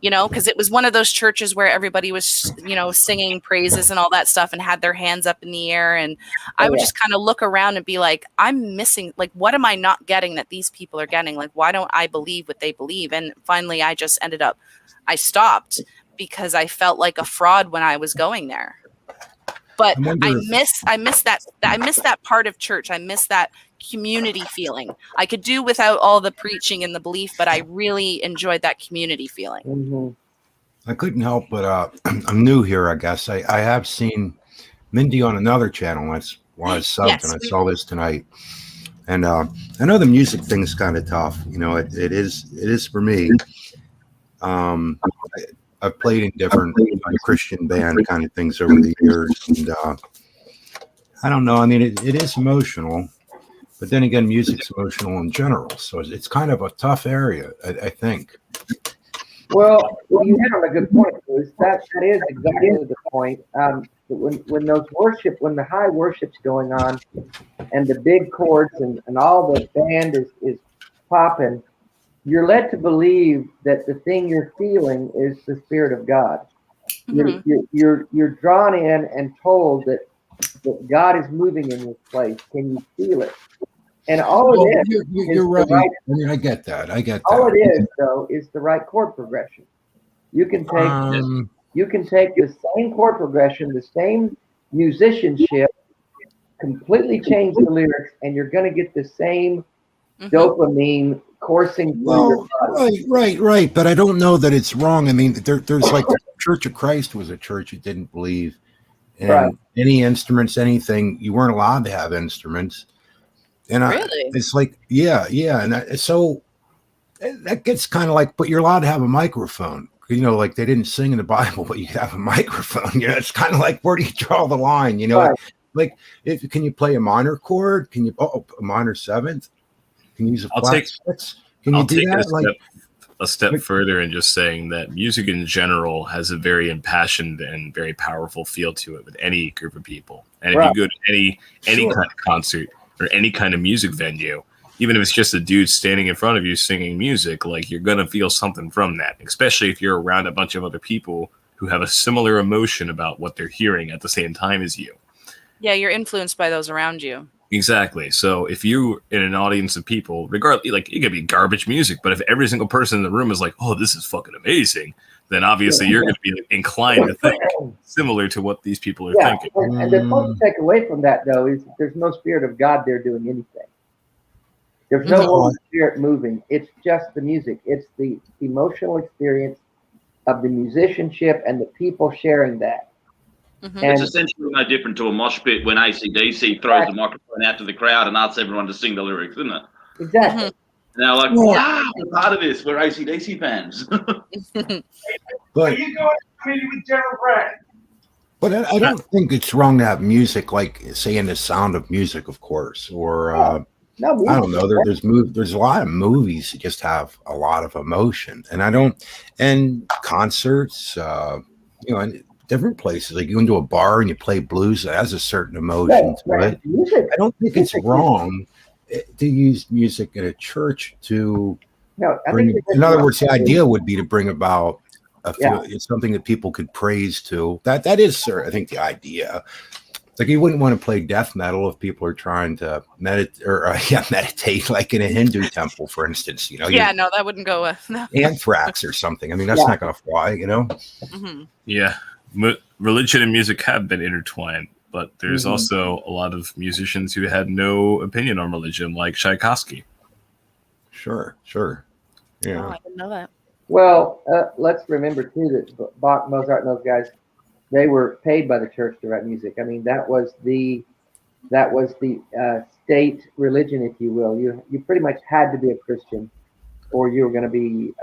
A: because it was one of those churches where everybody was, singing praises and all that stuff and had their hands up in the air. And I would just kind of look around and be like, I'm missing, like, what am I not getting that these people are getting? Like, why don't I believe what they believe? And finally, I stopped because I felt like a fraud when I was going there. But I miss that part of church. I miss that community feeling. I could do without all the preaching and the belief, but I really enjoyed that community feeling.
E: Mm-hmm.
G: I couldn't help but I'm new here, I guess. I have seen Mindy on another channel. That's why I subbed, and I saw this tonight. And I know the music thing's kind of tough. It is for me. I've played in different Christian band kind of things over the years, and I don't know. I mean, it is emotional, but then again, music's emotional in general, so it's kind of a tough area, I think.
E: Well, you hit on a good point, Bruce. That is exactly the point. When the high worship's going on, and the big chords and all the band is popping, you're led to believe that the thing you're feeling is the Spirit of God. Mm-hmm. You're drawn in and told that God is moving in this place. Can you feel it? And all it is,
G: you're right. I get that.
E: All it is, though, is the right chord progression. You can take the same chord progression, the same musicianship, completely change the lyrics, and you're going to get the same dopamine coursing through your body.
G: Right. But I don't know that it's wrong. I mean, there's like the Church of Christ was a church that didn't believe in any instruments, anything. You weren't allowed to have instruments. And it's like, yeah. And so that gets kind of like, but you're allowed to have a microphone. Like they didn't sing in the Bible, but you could have a microphone. It's kind of like, where do you draw the line? Like, can you play a minor chord? Can you a minor seventh? Can you use a flat six? Can you do that?
C: A step further in just saying that music in general has a very impassioned and very powerful feel to it with any group of people. And if you go to any kind of concert or any kind of music venue, even if it's just a dude standing in front of you singing music, like, you're going to feel something from that, especially if you're around a bunch of other people who have a similar emotion about what they're hearing at the same time as you.
A: Yeah, you're influenced by those around you.
C: Exactly. So if you're in an audience of people, regardless, like, it could be garbage music, but if every single person in the room is like, oh, this is fucking amazing, then obviously you're going to be inclined to think similar to what these people are thinking.
E: And the point to take away from that, though, is there's no spirit of God there doing anything. There's no Holy Spirit moving. It's just the music. It's the emotional experience of the musicianship and the people sharing that.
A: Mm-hmm.
E: And
D: it's essentially no different to a mosh pit when AC/DC throws the microphone out to the crowd and asks everyone to sing the lyrics, isn't it?
E: exactly.
A: Mm-hmm.
D: And they're like, wow, we're part of this. We're AC/DC fans.
F: Are you guys familiar with Darren Brown?
G: But I don't think it's wrong to have music, like say in The Sound of Music, of course, or
E: No,
G: I don't know. There's a lot of movies that just have a lot of emotion, and concerts, in different places. Like you go into a bar and you play blues, it has a certain emotion to it.
E: Music.
G: I don't think it's wrong to use music in a church to bring. In other words, the idea would be to bring about it's something that people could praise to. That is, sir, I think the idea. Like you wouldn't want to play death metal if people are trying to meditate, like in a Hindu temple, for instance.
A: No, that wouldn't go. No.
G: Anthrax or something. I mean, that's not going to fly.
A: Mm-hmm.
C: Yeah, religion and music have been intertwined, but there's also a lot of musicians who had no opinion on religion, like Tchaikovsky.
G: Sure. Yeah,
A: I didn't know that.
E: Well, let's remember too that Bach, Mozart, and those guys, they were paid by the church to write music. I mean, that was the state religion, if you will. You pretty much had to be a Christian, or you were going to be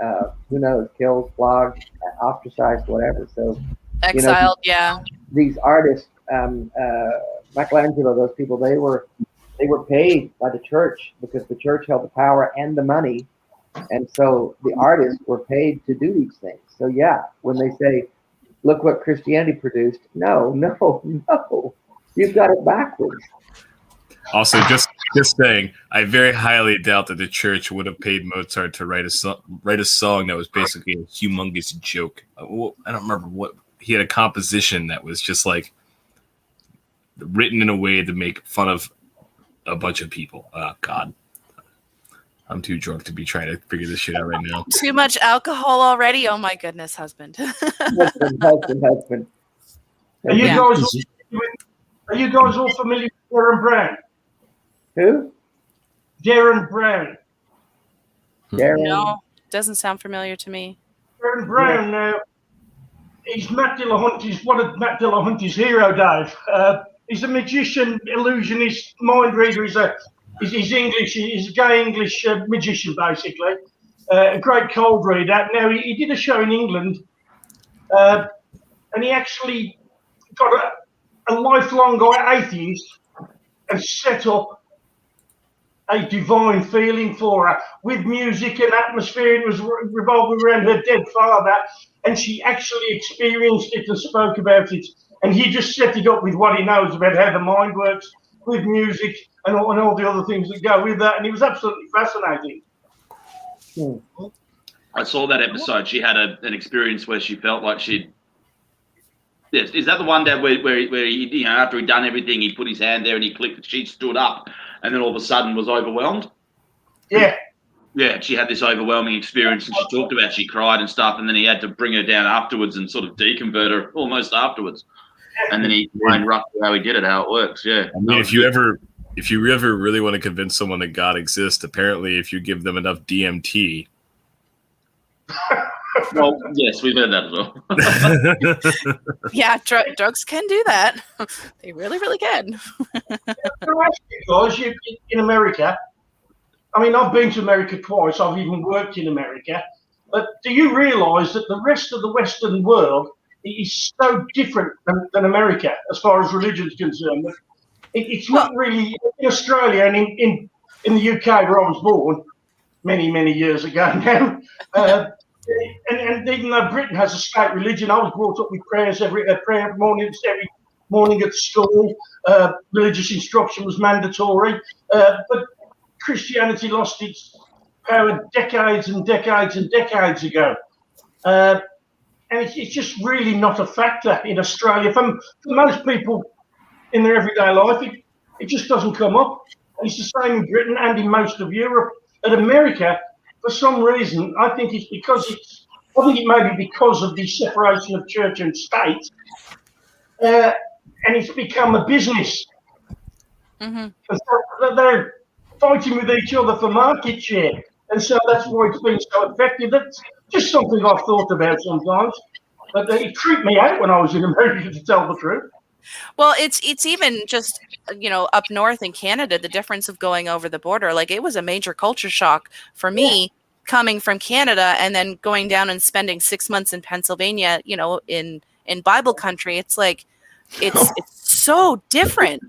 E: killed, flogged, ostracized, whatever. So
A: exiled.
E: These artists, Michelangelo, those people, they were paid by the church because the church held the power and the money, and so the artists were paid to do these things. So when they say, look what Christianity produced. No. You've got it backwards.
C: Also, just saying, I very highly doubt that the church would have paid Mozart to write a song that was basically a humongous joke. I don't remember what he had a composition that was just like written in a way to make fun of a bunch of people. Oh, God. I'm too drunk to be trying to figure this shit out right now.
A: Too much alcohol already? Oh my goodness, husband.
E: husband.
F: Are you guys all familiar with Darren Brown?
E: Who?
F: Darren Brown.
E: Darren.
A: No, doesn't sound familiar to me.
F: Darren Brown, he's Matt Dillahunty's, one of Matt Dillahunty's hero, Dave. He's a magician, illusionist, mind reader. He's English. He's a gay English magician, basically. A great cold reader. Now, he did a show in England, and he actually got a lifelong atheist and set up a divine feeling for her with music and atmosphere. It was revolving around her dead father, and she actually experienced it and spoke about it. And he just set it up with what he knows about how the mind works with music and all the other things that go with that. And it was absolutely fascinating.
D: I saw that episode. She had an experience where she felt like she'd. Yes, is that the one, Dad, where he, after he'd done everything, he put his hand there and he clicked, she stood up and then all of a sudden was overwhelmed?
F: Yeah.
D: Yeah, she had this overwhelming experience and she talked about, she cried and stuff, and then he had to bring her down afterwards and sort of deconvert her almost afterwards. And then he explained roughly how he did it, how it works. Yeah.
C: I mean, if you ever really want to convince someone that God exists, apparently if you give them enough DMT.
D: Well, yes, we've heard that as well.
A: Yeah, drugs can do that. They really, really can.
F: Guys, in America, I mean, I've been to America twice. I've even worked in America. But do you realise that the rest of the Western world is so different than America as far as religion is concerned? It's not really in Australia and in the UK where I was born many, many years ago now. And even though Britain has a state religion, I was brought up with prayers every morning at school. Religious instruction was mandatory. But Christianity lost its power decades and decades and decades ago. And it's just really not a factor in Australia. For most people in their everyday life, it just doesn't come up. And it's the same in Britain and in most of Europe. And America, for some reason, I think it's because it's I think it may be because of the separation of church and state, and it's become a business.
A: Mm-hmm.
F: And so they're fighting with each other for market share, and so that's why it's been so effective. That's just something I've thought about sometimes. But it creeped me out when I was in America, to tell the truth.
A: Well, it's even just, up north in Canada, the difference of going over the border. Like, it was a major culture shock for me coming from Canada and then going down and spending 6 months in Pennsylvania, in Bible country. It's like, it's so different.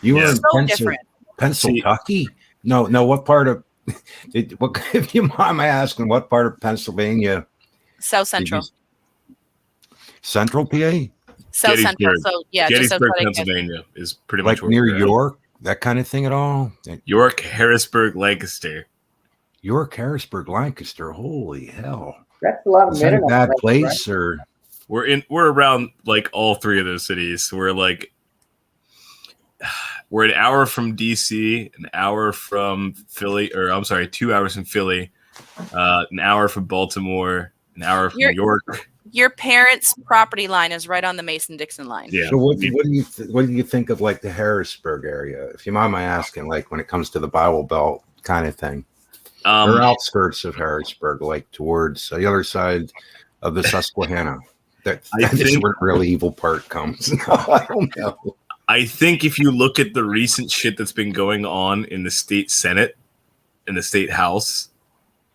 G: You were in
A: so different.
G: Pennsylvania? No. What part of? If you mind my asking, what part of Pennsylvania?
A: South Central.
G: Central PA.
A: South Central. So
C: Gettysburg, Pennsylvania is pretty much
G: like near York, that kind of thing at all.
C: York, Harrisburg, Lancaster.
G: York, Harrisburg, Lancaster. Holy hell!
E: That's a lot of men.
G: Bad place, right? Or
C: we're around like all three of those cities. We're an hour from DC, an hour from Philly, 2 hours from Philly, an hour from Baltimore, an hour from York.
A: Your parents' property line is right on the Mason-Dixon line.
C: Yeah.
G: So what do you think of like the Harrisburg area, if you mind my asking, like when it comes to the Bible Belt kind of thing? Or outskirts of Harrisburg, like towards the other side of the Susquehanna. That's where the really evil part comes. I don't know.
C: I think if you look at the recent shit that's been going on in the state Senate, in the state House,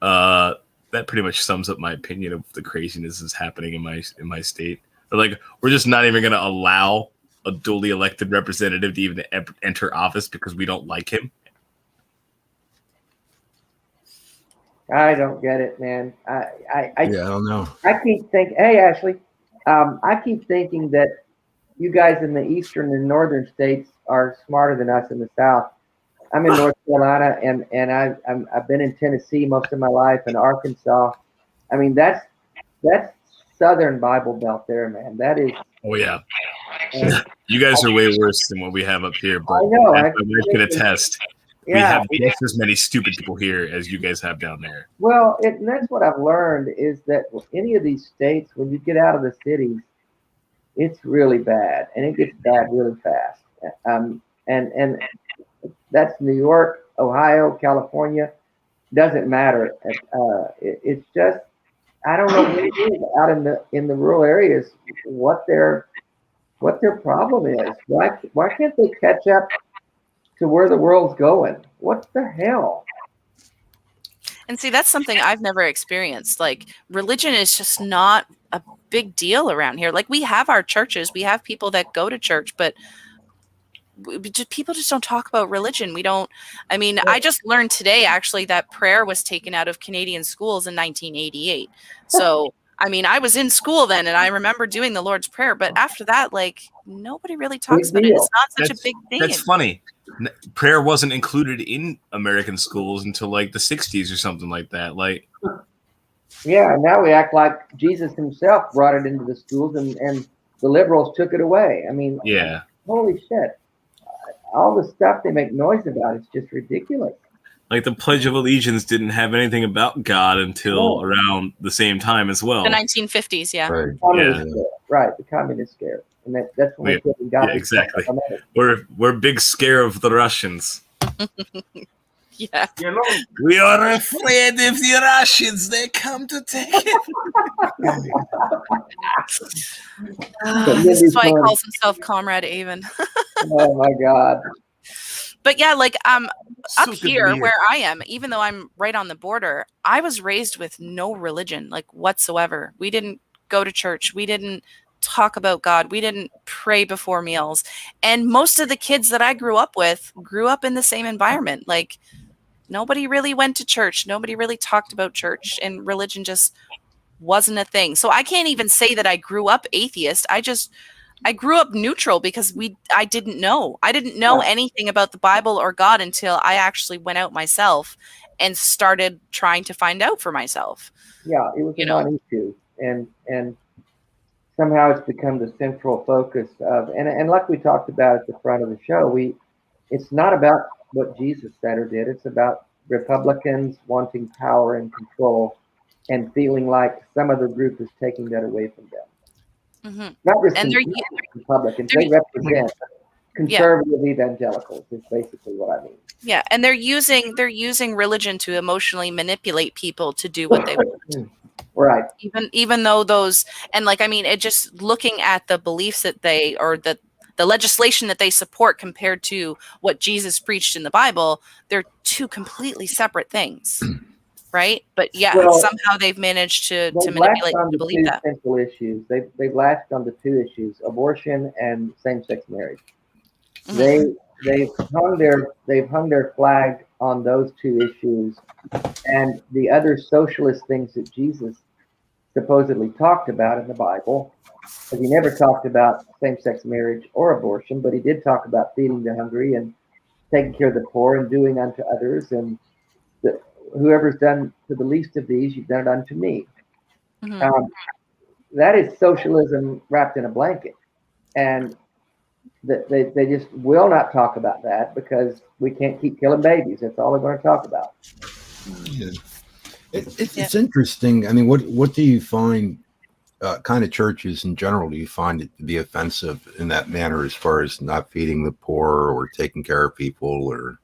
C: that pretty much sums up my opinion of the craziness that's happening in my state. Like, we're just not even going to allow a duly elected representative to even enter office because we don't like him.
E: I don't get it, man. I
G: don't know.
E: I keep thinking, hey, Ashley, I keep thinking that you guys in the eastern and northern states are smarter than us in the South. I'm in North Carolina, and I've been in Tennessee most of my life, and Arkansas. I mean, that's Southern Bible Belt there, man. That is.
C: Oh yeah. You guys are way worse than what we have up here, but
E: I know.
C: I can attest.
E: Yeah.
C: We have just as many stupid people here as you guys have down there.
E: Well, and that's what I've learned is that any of these states, when you get out of the cities, it's really bad, and it gets bad really fast. And that's New York, Ohio, California. Doesn't matter. It's just, I don't know what it is out in the rural areas, what their problem is. Why can't they catch up to where the world's going? What the hell?
A: And see, that's something I've never experienced. Like, religion is just not a big deal around here. Like, we have our churches, we have people that go to church, but people just don't talk about religion. I just learned today actually that prayer was taken out of Canadian schools in 1988. So, I was in school then, and I remember doing the Lord's Prayer, but after that, like, nobody really talks about it. It's not such a big thing.
C: That's funny. Prayer wasn't included in American schools until like the 60s or something like that. Like,
E: yeah, now we act like Jesus himself brought it into the schools, and the liberals took it away.
C: yeah.
E: Holy shit. All the stuff they make noise about is just ridiculous.
C: Like, the Pledge of Allegiance didn't have anything about God until around the same time as well.
A: The 1950s, yeah.
E: Right, the communist scare. And that's when we put in God.
C: Yeah, exactly. We're big scare of the Russians.
A: Yeah.
C: We are afraid of the Russians. They come to take it.
A: This is why he calls himself Comrade Avon.
E: Oh my God.
A: But yeah, like up here where I am, even though I'm right on the border, I was raised with no religion, like, whatsoever. We didn't go to church. We didn't talk about God. We didn't pray before meals. And most of the kids that I grew up with grew up in the same environment. Like, nobody really went to church. Nobody really talked about church, and religion just wasn't a thing. So I can't even say that I grew up atheist. I grew up neutral because I didn't know. I didn't know anything about the Bible or God until I actually went out myself and started trying to find out for myself.
E: Yeah, it was a non-issue, and somehow it's become the central focus of, and like we talked about at the front of the show, it's not about what Jesus said or did. It's about Republicans wanting power and control and feeling like some other group is taking that away from them.
A: Mm-hmm.
E: Not just
A: And
E: Republicans, they represent conservative evangelicals is basically what I mean.
A: Yeah, and they're using religion to emotionally manipulate people to do what they want.
E: Right.
A: Even though those, and like, I mean, it just looking at the beliefs that they, or the legislation that they support compared to what Jesus preached in the Bible, they're two completely separate things, right? But yeah, somehow they've managed to manipulate you to believe that.
E: Central issues. They've latched on the two issues: abortion and same-sex marriage. Mm-hmm. They've hung their flag on those two issues, and the other socialist things that Jesus supposedly talked about in the Bible, because he never talked about same-sex marriage or abortion, but he did talk about feeding the hungry and taking care of the poor and doing unto others, and whoever's done to the least of these, you've done it unto me. Mm-hmm. That is socialism wrapped in a blanket, and they just will not talk about that because we can't keep killing babies. That's all they're going to talk about.
G: Yeah. It's interesting. I mean, what do you find kind of churches in general do you find it to be offensive in that manner, as far as not feeding the poor or taking care of people, or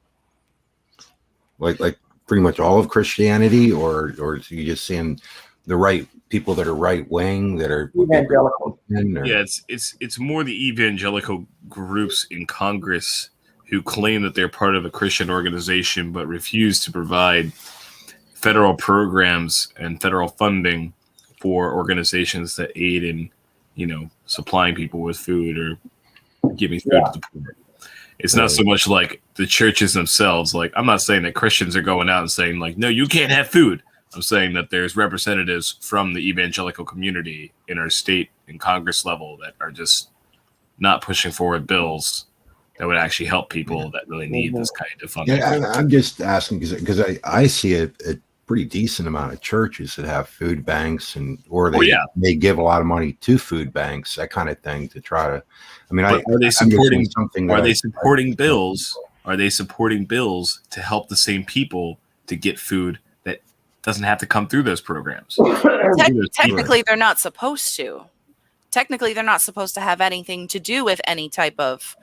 G: like pretty much all of Christianity, or are you just seeing the right people that are right wing that are
E: evangelical?
C: Yeah, it's more the evangelical groups in Congress who claim that they're part of a Christian organization but refuse to provide federal programs and federal funding for organizations that aid in, supplying people with food or giving food to the poor. It's not so much like the churches themselves. Like, I'm not saying that Christians are going out and saying, like, no, you can't have food. I'm saying that there's representatives from the evangelical community in our state and Congress level that are just not pushing forward bills that would actually help people that really need this kind of funding.
G: Yeah, I'm just asking because I see a pretty decent amount of churches that have food banks, or they give a lot of money to food banks, that kind of thing, to try to. I mean,
C: are they supporting something? Are they supporting bills? Are they supporting bills to help the same people to get food that doesn't have to come through those programs?
A: Technically, they're not supposed to. Technically, they're not supposed to have anything to do with any type of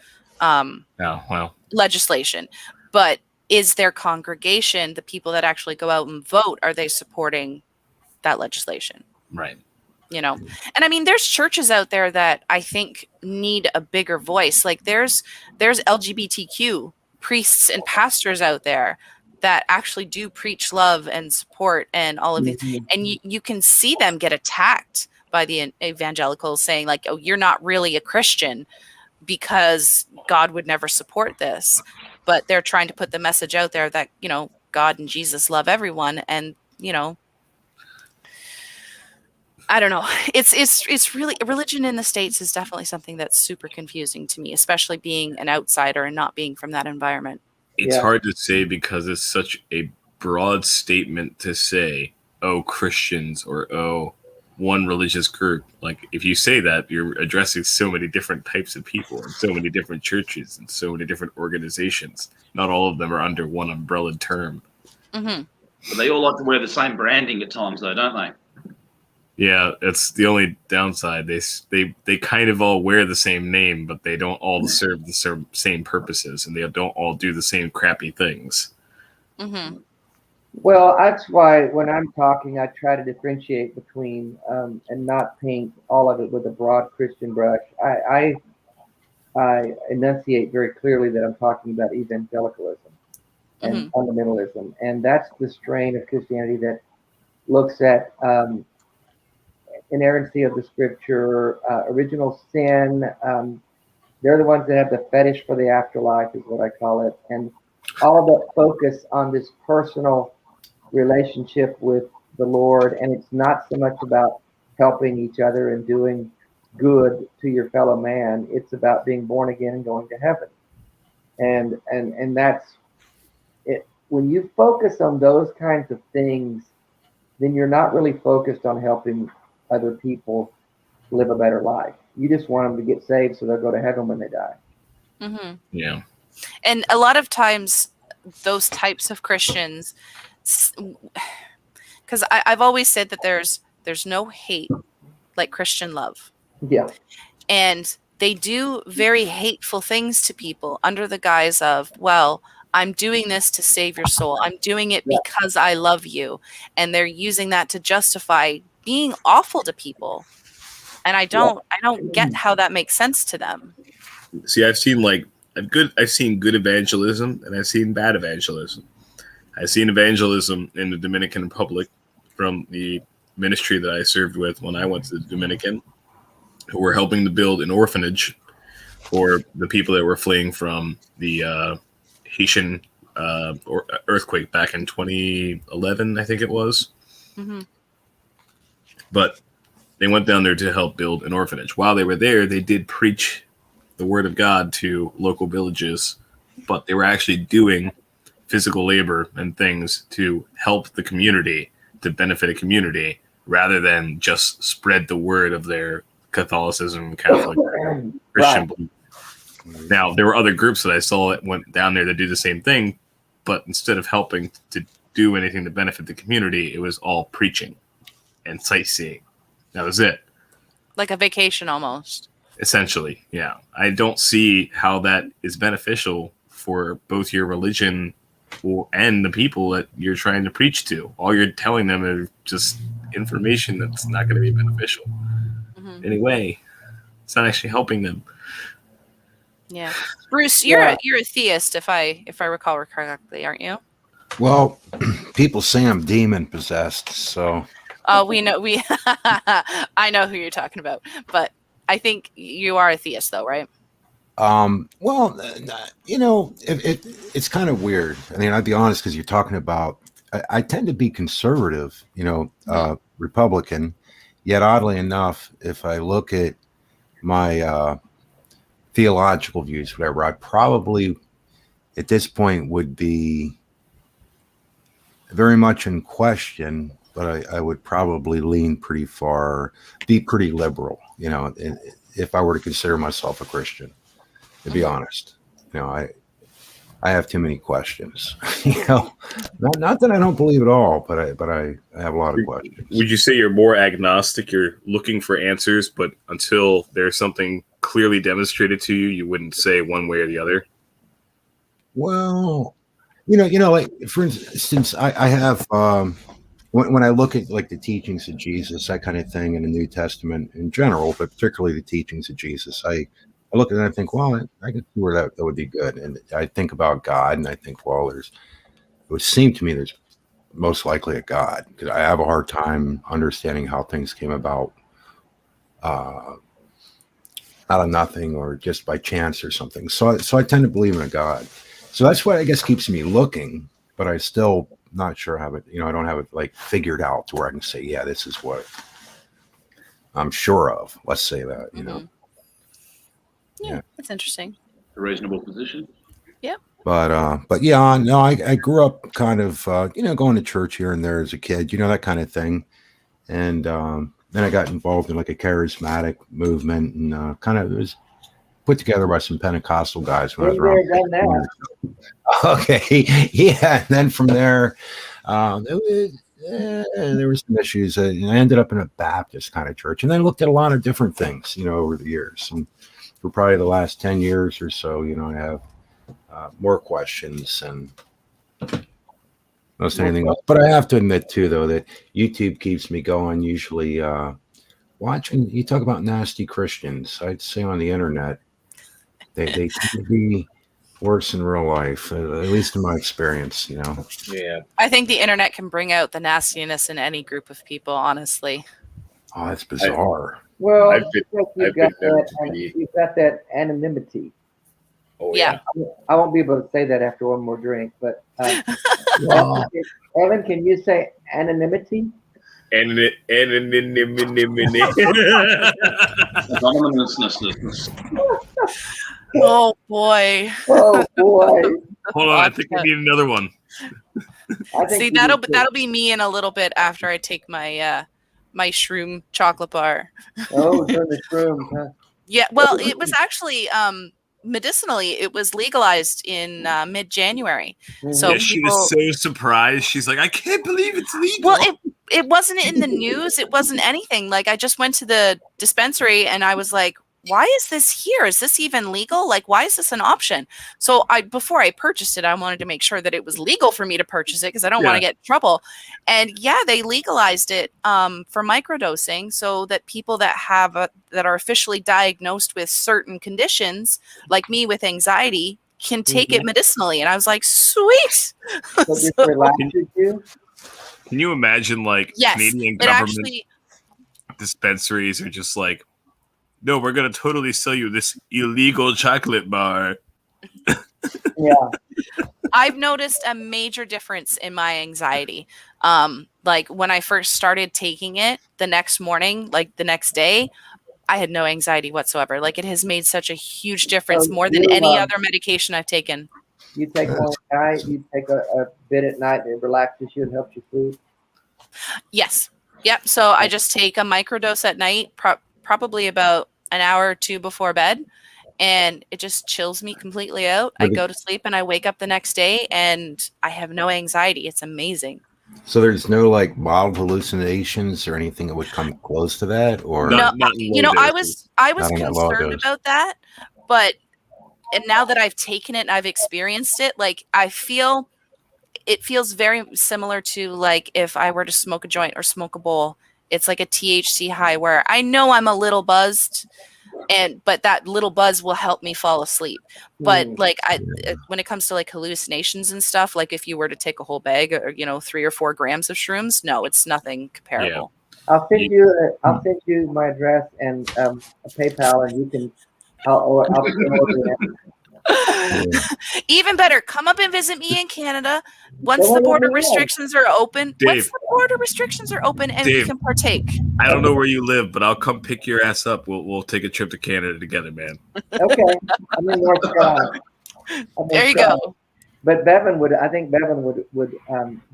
A: legislation. But is their congregation, the people that actually go out and vote, are they supporting that legislation?
C: Right.
A: And I mean, there's churches out there that I think need a bigger voice. Like there's LGBTQ priests and pastors out there that actually do preach love and support and all of these. And you can see them get attacked by the evangelicals saying, like, oh, you're not really a Christian because God would never support this. But they're trying to put the message out there that, God and Jesus love everyone. And, I don't know. It's really, religion in the States is definitely something that's super confusing to me, especially being an outsider and not being from that environment.
C: It's hard to say because it's such a broad statement to say, oh, Christians, or oh, one religious group. Like, if you say that, you're addressing so many different types of people and so many different churches and so many different organizations. Not all of them are under one umbrella term.
A: Mm-hmm.
D: But they all like to wear the same branding at times, though, don't they?
C: Yeah, it's the only downside. They kind of all wear the same name, but they don't all serve the same purposes, and they don't all do the same crappy things.
A: Mm-hmm.
E: Well, that's why when I'm talking, I try to differentiate between and not paint all of it with a broad Christian brush. I enunciate very clearly that I'm talking about evangelicalism and fundamentalism, and that's the strain of Christianity that looks at inerrancy of the scripture, original sin. They're the ones that have the fetish for the afterlife, is what I call it, and all of that focus on this personal relationship with the Lord. And it's not so much about helping each other and doing good to your fellow man. It's about being born again and going to heaven. And that's it. When you focus on those kinds of things, then you're not really focused on helping other people live a better life. You just want them to get saved so they'll go to heaven when they die.
A: Mm-hmm.
C: Yeah.
A: And a lot of times those types of Christians, because I've always said that there's no hate like Christian love.
E: Yeah.
A: And they do very hateful things to people under the guise of, well, I'm doing this to save your soul. I'm doing it because I love you. And they're using that to justify being awful to people. And I don't get how that makes sense to them.
C: See, I've seen good evangelism and I've seen bad evangelism. I've seen evangelism in the Dominican Republic from the ministry that I served with when I went to the Dominican, who were helping to build an orphanage for the people that were fleeing from the Haitian earthquake back in 2011, I think it was.
A: Mm-hmm.
C: But they went down there to help build an orphanage. While they were there, they did preach the word of God to local villages, but they were actually doing physical labor and things to help the community, to benefit a community, rather than just spread the word of their Catholicism, Catholic, Christian belief. Now, there were other groups that I saw that went down there to do the same thing, but instead of helping to do anything to benefit the community, it was all preaching and sightseeing. That was it.
A: Like a vacation almost.
C: Essentially, yeah. I don't see how that is beneficial for both your religion and the people that you're trying to preach to. All you're telling them is just information that's not going to be beneficial. Mm-hmm. Anyway, it's not actually helping them.
A: Yeah, Bruce, you're a theist, if I recall correctly, aren't you?
G: Well, people say I'm demon possessed, so.
A: We know I know who you're talking about, but I think you are a theist, though, right?
G: Well, it's kind of weird. I mean, I'd be honest, because you're talking about. I tend to be conservative, Republican. Yet, oddly enough, if I look at my theological views, whatever, I probably, at this point, would be very much in question. But I would probably lean pretty far, be pretty liberal, if I were to consider myself a Christian, to be honest. I have too many questions, not that I don't believe at all, but I have a lot of questions.
C: Would you say you're more agnostic? You're looking for answers, but until there's something clearly demonstrated to you, you wouldn't say one way or the other?
G: Well, like, for instance, I have, when I look at like the teachings of Jesus, that kind of thing in the New Testament in general, but particularly the teachings of Jesus, I look at it and I think, well, I can see where that would be good. And I think about God and I think, well, it would seem to me there's most likely a God, because I have a hard time understanding how things came about out of nothing or just by chance or something. So I tend to believe in a God. So that's what I guess keeps me looking, but I still not sure how it, I don't have it like figured out to where I can say, yeah, this is what I'm sure of. Let's say that,
A: Mm-hmm. Yeah, that's interesting.
D: A reasonable position.
A: Yeah.
G: But yeah, no, I grew up kind of, going to church here and there as a kid, that kind of thing. And then I got involved in like a charismatic movement and kind of it was put together by some Pentecostal guys when I was around. Okay. Yeah. And then from there, there were some issues. I ended up in a Baptist kind of church, and I looked at a lot of different things, over the years. And for probably the last 10 years or so, I have more questions and most anything else. But I have to admit too, though, that YouTube keeps me going. Usually watching, you talk about nasty Christians. I'd say on the internet, they tend to be worse in real life, at least in my experience,
C: Yeah.
A: I think the internet can bring out the nastiness in any group of people, honestly.
G: Oh, that's bizarre.
E: Well,
C: you've
E: got that anonymity.
C: Oh,
A: yeah.
E: I won't be able to say that after one more drink, but Evan, can you say anonymity?
A: Oh boy.
E: Oh boy.
C: Hold on, I think we need another one.
A: See, that'll be me in a little bit after I take my my shroom chocolate bar.
E: Oh, during the shrooms, huh?
A: Yeah, well, it was actually medicinally, it was legalized in mid-January. So
C: yeah, she was so surprised. She's like, I can't believe it's legal.
A: Well, it wasn't in the news. It wasn't anything. Like, I just went to the dispensary and I was like, why is this here? Is this even legal? Like, why is this an option? So before I purchased it, I wanted to make sure that it was legal for me to purchase it because I don't want to get in trouble. And yeah, they legalized it for microdosing so that people that have that are officially diagnosed with certain conditions, like me with anxiety, can take it medicinally. And I was like, sweet.
E: So this relaxes you?
C: Can you imagine, like,
A: Yes,
C: Canadian government dispensaries are just like, no, we're going to totally sell you this illegal chocolate bar.
E: Yeah.
A: I've noticed a major difference in my anxiety. Like, when I first started taking it the next morning, like the next day, I had no anxiety whatsoever. Like, it has made such a huge difference, more than any other medication I've taken.
E: You take one at night, you take a bit at night, and it relaxes you and helps you sleep?
A: Yes. Yep. So I just take a microdose at night, probably about an hour or two before bed, and it just chills me completely out. I go to sleep and I wake up the next day and I have no anxiety. It's amazing.
G: So there's no like mild hallucinations or anything that would come close to that, or
A: no? You know, I was concerned about that, but and now that I've taken it and I've experienced it, like, it feels very similar to like if I were to smoke a joint or smoke a bowl. It's like a THC high where I know I'm a little buzzed, but that little buzz will help me fall asleep. But like when it comes to like hallucinations and stuff, like if you were to take a whole bag or 3 or 4 grams of shrooms, no, it's nothing comparable.
E: Yeah. I'll send you my address and a PayPal, and you can. I'll order it.
A: Even better, come up and visit me in Canada once the border restrictions are open.
C: Dave,
A: once the border restrictions are open, and
C: Dave,
A: we can partake.
C: I don't know where you live, but I'll come pick your ass up. We'll take a trip to Canada together, man.
E: Okay, I'm in North Carolina.
A: There you go.
E: But Bevan would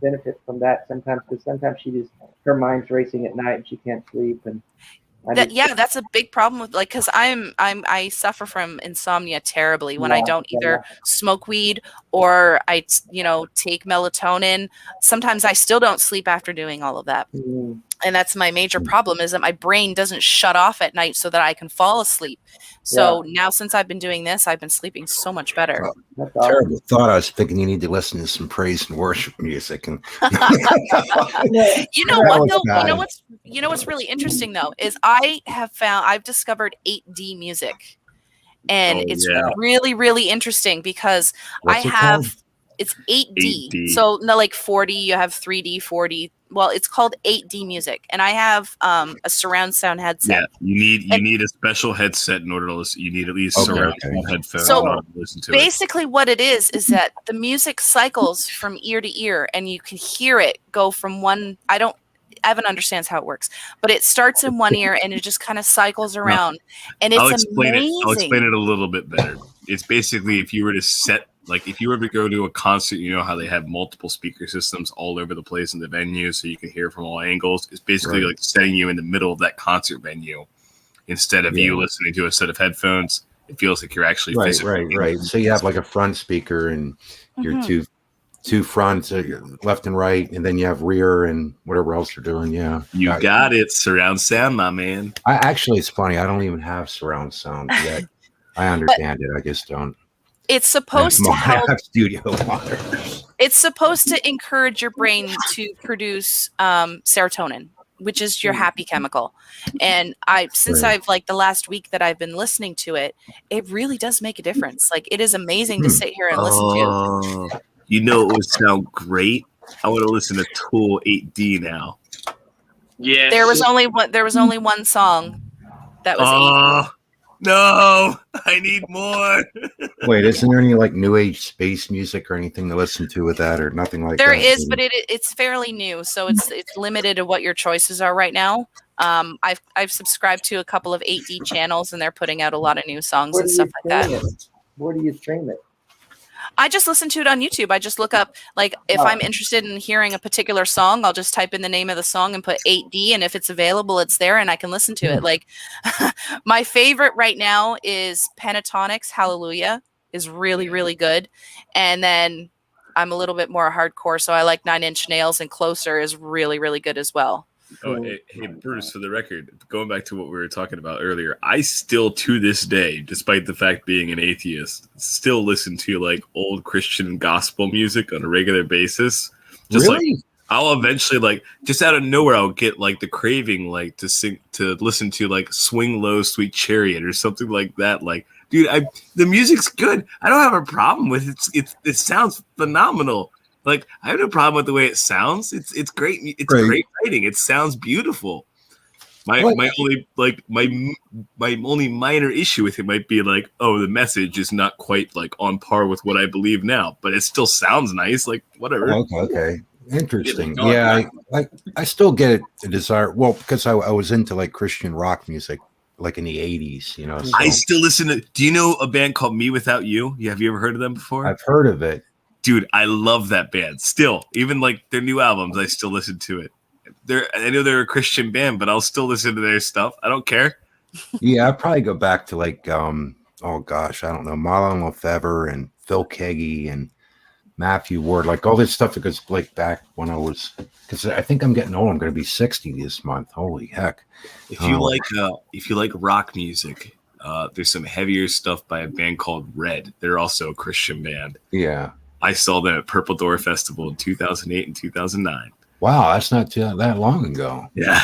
E: benefit from that sometimes, because sometimes her mind's racing at night and she can't sleep, and
A: that's a big problem with, like, because I suffer from insomnia terribly when I don't either smoke weed or I take melatonin. Sometimes I still don't sleep after doing all of that. And that's my major problem, is that my brain doesn't shut off at night so that I can fall asleep. So now, since I've been doing this, I've been sleeping so much better.
G: Terrible thought. I was thinking you need to listen to some praise and worship music. And
A: you know what though? You know what's really interesting though is I've discovered 8D music, and it's really, really interesting because it's 8D. So no, like 4D, you have 3D, 4D. Well, it's called 8D music, and I have a surround sound headset.
C: Yeah, you need a special headset in order to listen. You need at least surround sound headphones in order to listen to
A: basically what it is that the music cycles from ear to ear, and you can hear it go from one. Evan understands how it works, but it starts in one ear and it just kind of cycles around, and it's amazing.
C: I'll explain it a little bit better. It's basically if you were to go to a concert, you know how they have multiple speaker systems all over the place in the venue, so you can hear from all angles. It's basically like setting you in the middle of that concert venue instead of you listening to a set of headphones. It feels like you're actually
G: right. So you have like a front speaker and your two fronts, left and right, and then you have rear and whatever else you're doing. Yeah,
C: you got it. Surround sound, my man.
G: It's funny. I don't even have surround sound yet. I understand it. I just don't.
A: It's supposed to help
G: studio water.
A: It's supposed to encourage your brain to produce serotonin, which is your happy chemical. And I've like the last week that I've been listening to it, it really does make a difference. Like, it is amazing to sit here and listen to.
C: You know, it would sound great. I want to listen to Tool 8D now.
D: Yeah.
A: There was only one song that was 8D.
C: No, I need more.
G: Wait, isn't there any like new age space music or anything to listen to with that, or nothing like that?
A: There is, but it's fairly new, so it's limited to what your choices are right now. I've subscribed to a couple of 8D channels, and they're putting out a lot of new songs and stuff like that.
E: Where do you stream it?
A: I just listen to it on YouTube. I just look up, like, if I'm interested in hearing a particular song, I'll just type in the name of the song and put 8D, and if it's available, it's there, and I can listen to it. Like, my favorite right now is Pentatonic's Hallelujah, is really, really good. And then I'm a little bit more hardcore, so I like Nine Inch Nails, and Closer is really, really good as well.
C: Oh, hey, Bruce, for the record, going back to what we were talking about earlier, I still, to this day, despite the fact being an atheist, still listen to like old Christian gospel music on a regular basis. Just
G: Really?
C: like I'll eventually, like, just out of nowhere, I'll get like the craving, like to listen to like Swing Low, Sweet Chariot or something like that. Like, dude, the music's good. I don't have a problem with it. It sounds phenomenal. Like, I have no problem with the way it sounds. It's great. It's great writing. It sounds beautiful. My only minor issue with it might be like, oh, the message is not quite like on par with what I believe now, but it still sounds nice. Like, whatever.
G: Okay. Interesting. Yeah, I still get it, the desire. Well, because I was into like Christian rock music, like in the 80s, you know. So.
C: I still listen to. Do you know a band called Me Without You? Have you ever heard of them before?
G: I've heard of it.
C: Dude, I love that band. Still, even like their new albums, I still listen to it. I know they're a Christian band, but I'll still listen to their stuff. I don't care.
G: Yeah, I'd probably go back to like, oh gosh, I don't know, Marlon Lefebvre and Phil Keaggy and Matthew Ward, like all this stuff that goes like back when I was, because I think I'm getting old. I'm going to be 60 this month. Holy heck!
C: If you like rock music, there's some heavier stuff by a band called Red. They're also a Christian band.
G: Yeah.
C: I saw them at Purple Door Festival in 2008 and 2009.
G: Wow, that's not that long ago.
C: Yeah.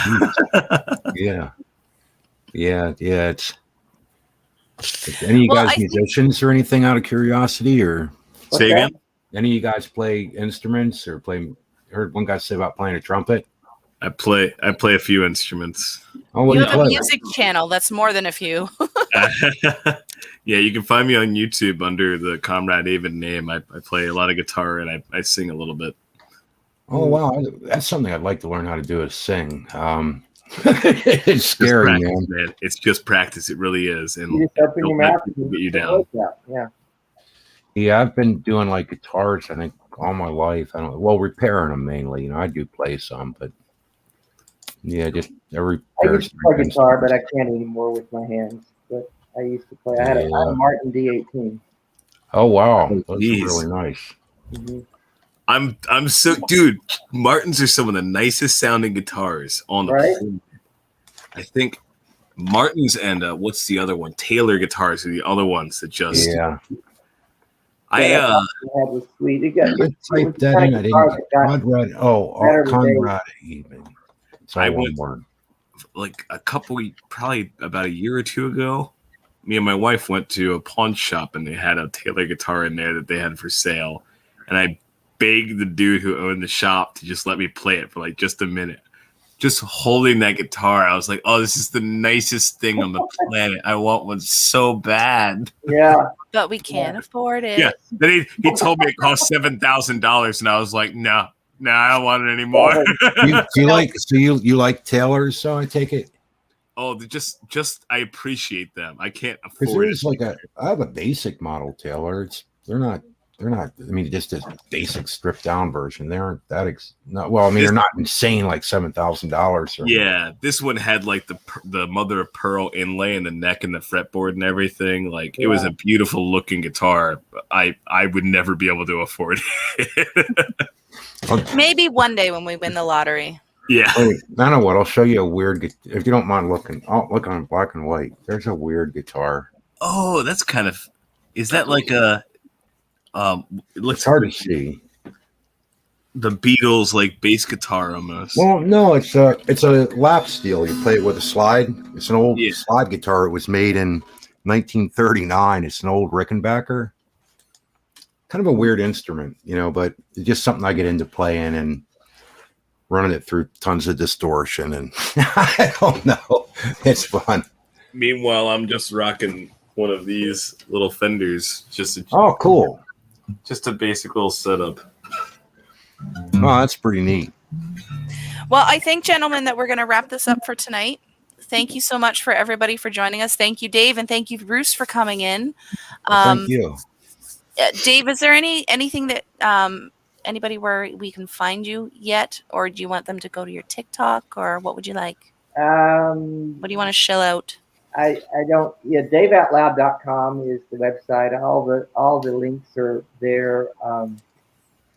G: yeah. It's any of you guys musicians or anything out of curiosity, or
C: say again?
G: Any of you guys play instruments or play? Heard one guy say about playing a trumpet.
C: I play a few instruments.
G: Oh,
A: you have a music channel. That's more than a few.
C: Yeah, you can find me on YouTube under the Comrade David name. I play a lot of guitar and I sing a little bit.
G: Oh wow, that's something I'd like to learn how to do, is sing. It's scary,
C: practice, man. It's just practice. It really is, and
E: you just open your mouth and
C: get you down.
G: Yeah, I've been doing like guitars, I think, all my life. Repairing them mainly. You know, I do play some, but yeah, just every.
E: I used to play guitar, but I can't anymore with my hands. But I used to play. I had a Martin D18.
G: Oh wow, that's really nice.
E: Mm-hmm.
C: I'm so, dude. Martins are some of the nicest sounding guitars on the planet. I think Martins and what's the other one? Taylor guitars are the other ones that just.
G: Yeah.
E: Was sweet. It
G: typed that in. I didn't. Conrad. Conrad. Even.
C: I went like probably about a year or two ago. Me and my wife went to a pawn shop and they had a Taylor guitar in there that they had for sale, and I begged the dude who owned the shop to just let me play it for like just a minute. Just holding that guitar, I was like, "Oh, this is the nicest thing on the planet. I want one so bad."
E: Yeah,
A: but we can't afford it.
C: Yeah. Then he told me it cost $7,000, and I was like, "No, I don't want it anymore."
G: you like Taylors? So I take it.
C: Oh, just I appreciate them. I can't afford it.
G: I have a basic model Taylor. They're not. I mean, just a basic stripped down version. They aren't that they're not insane like $7,000.
C: Yeah, this one had like the mother of pearl inlay in the neck and the fretboard and everything. Like it was a beautiful looking guitar. I would never be able to afford it.
A: Maybe one day when we win the lottery.
C: Yeah.
G: I don't know what. I'll show you a weird. If you don't mind looking, I'll look on black and white. There's a weird guitar.
C: Oh, that's kind of. Is that like a?
G: It's hard to see.
C: The Beatles like bass guitar almost.
G: Well, no, it's a lap steel. You play it with a slide. It's an old slide guitar. It was made in 1939. It's an old Rickenbacker. Kind of a weird instrument, you know, but it's just something I get into playing and running it through tons of distortion, and I don't know. It's fun.
C: Meanwhile, I'm just rocking one of these little Fenders.
G: Cool.
C: Just a basic little setup.
G: Oh, that's pretty neat.
A: Well, I think, gentlemen, that we're going to wrap this up for tonight. Thank you so much for everybody for joining us. Thank you, Dave, and thank you, Bruce, for coming in.
G: Thank you.
A: Dave, is there anything that anybody where we can find you yet, or do you want them to go to your TikTok, or what would you like? What do you want to shell out?
E: I don't. Yeah, DaveOutLoud.com is the website. All the links are there.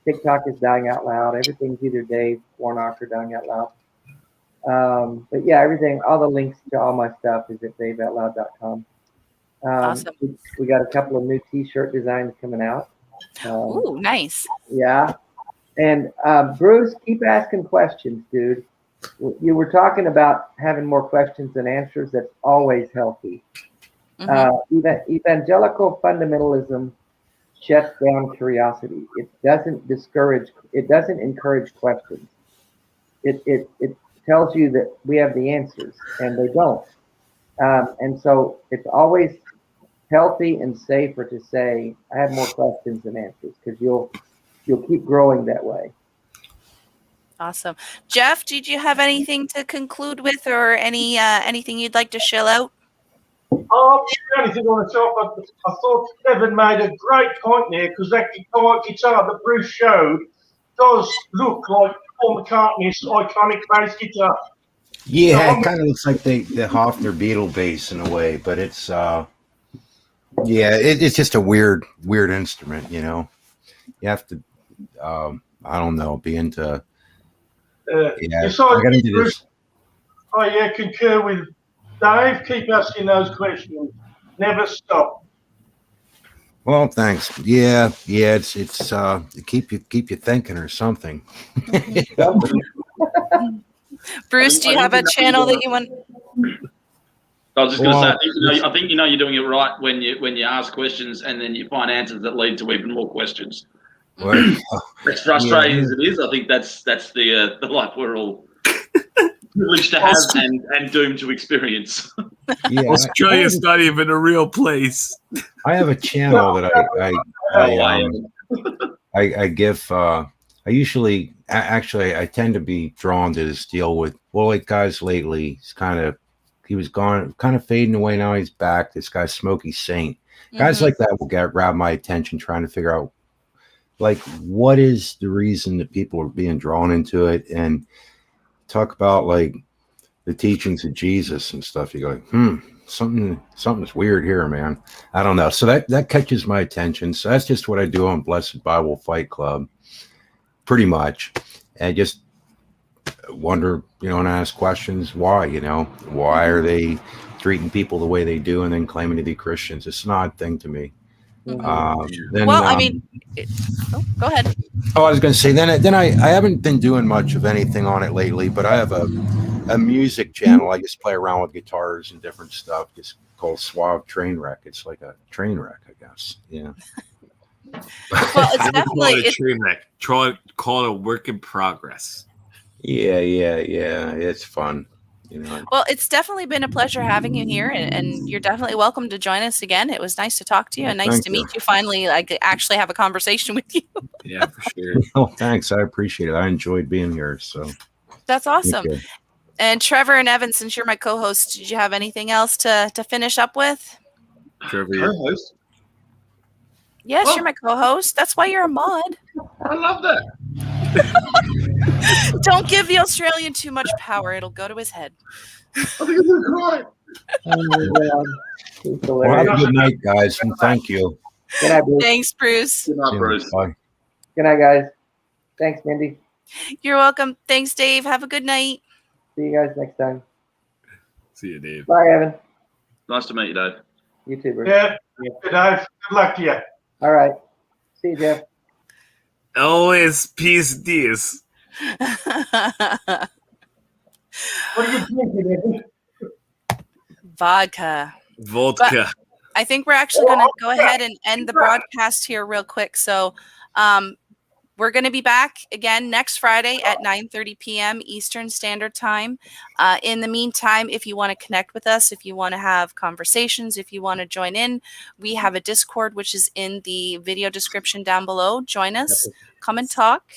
E: TikTok is Dying Out Loud. Everything's either Dave Warnock or Dying Out Loud. But yeah, everything, all the links to all my stuff is at daveoutloud.com.
A: Awesome.
E: We got a couple of new T-shirt designs coming out.
A: Ooh, nice.
E: Yeah. And Bruce, keep asking questions, dude. You were talking about having more questions than answers. That's always healthy. Evangelical fundamentalism shuts down curiosity. It doesn't encourage questions. It tells you that we have the answers, and they don't. And so it's always healthy and safer to say, I have more questions than answers, because you'll keep growing that way.
A: Awesome. Jeff, did you have anything to conclude with, or anything you'd like to shell out?
F: Oh, the only thing I want to say, I thought Kevin made a great point there, because that guitar that Bruce showed does look like Paul McCartney's iconic bass guitar.
G: Yeah, it kind of looks like the Hofner Beatle bass in a way, but it's it's just a weird instrument, you know. You have to, I don't know, be into. I got into this.
F: I concur with Dave. Keep asking those questions. Never stop.
G: Well, thanks. Yeah. It's keep you thinking or something.
A: Bruce, do you have a channel that you want?
D: I was just going to say, I think you're doing it right when you ask questions and then you find answers that lead to even more questions.
G: Well,
D: as frustrating as it is, I think that's the life we're all privileged to have and doomed to experience.
C: Yeah, Australia's not even a real place.
G: I have a channel that I give. I usually I tend to be drawn to this deal with like guys lately. He was gone, kind of fading away. Now he's back. This guy Smokey Saint. Guys like that will grab my attention, trying to figure out like what is the reason that people are being drawn into it, and talk about like the teachings of Jesus and stuff. You go, something's weird here, man. I don't know. So that catches my attention. So that's just what I do on Blessed Bible Fight Club, pretty much. And I just wonder, and ask questions. Why, why are they treating people the way they do and then claiming to be Christians? It's an odd thing to me.
A: Go ahead.
G: Oh, I was going to say, then I haven't been doing much of anything on it lately, but I have a music channel. I just play around with guitars and different stuff. It's called Suave Trainwreck. It's like a train wreck, I guess. Yeah.
A: Well, it's definitely
C: a train wreck. Call it a work in progress.
G: Yeah. It's fun.
A: Well, it's definitely been a pleasure having you here, and you're definitely welcome to join us again. It was nice to talk to you, and nice to meet you finally, like actually have a conversation with you.
C: Yeah, for sure.
G: Oh, thanks. I appreciate it. I enjoyed being here. So
A: that's awesome. And Trevor and Evan, since you're my co-host, did you have anything else to finish up with?
C: Trevor, your co-host?
A: Yes, you're my co-host. That's why you're a mod.
D: I love that.
A: Don't give the Australian too much power. It'll go to his head.
D: I think I'm going to cry.
G: Well, have a good night, guys, and thank you.
E: Good night, Bruce.
A: Thanks, Bruce.
D: Good night, Bruce.
G: Bye.
E: Good night, guys. Thanks, Mindy.
A: You're welcome. Thanks, Dave. Have a good night.
E: See you guys next time.
C: See you, Dave.
E: Bye, Evan.
D: Nice to meet you, Dave.
E: You too, Bruce.
F: Yeah, good Dave. Good luck to you.
E: All right. See you, Jeff.
C: Always peace, dears.
F: What are you drinking, Evan?
A: Vodka.
C: Vodka.
A: I think we're actually going to go ahead and end the broadcast here real quick. So we're going to be back again next Friday at 9:30 p.m. Eastern Standard Time. In the meantime, if you want to connect with us, if you want to have conversations, if you want to join in, we have a Discord, which is in the video description down below. Join us, come and talk,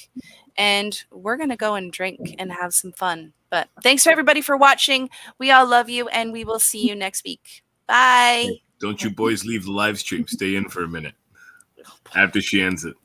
A: and we're going to go and drink and have some fun. But thanks for everybody for watching. We all love you, and we will see you next week. Bye.
C: Don't you boys leave the live stream. Stay in for a minute after she ends it.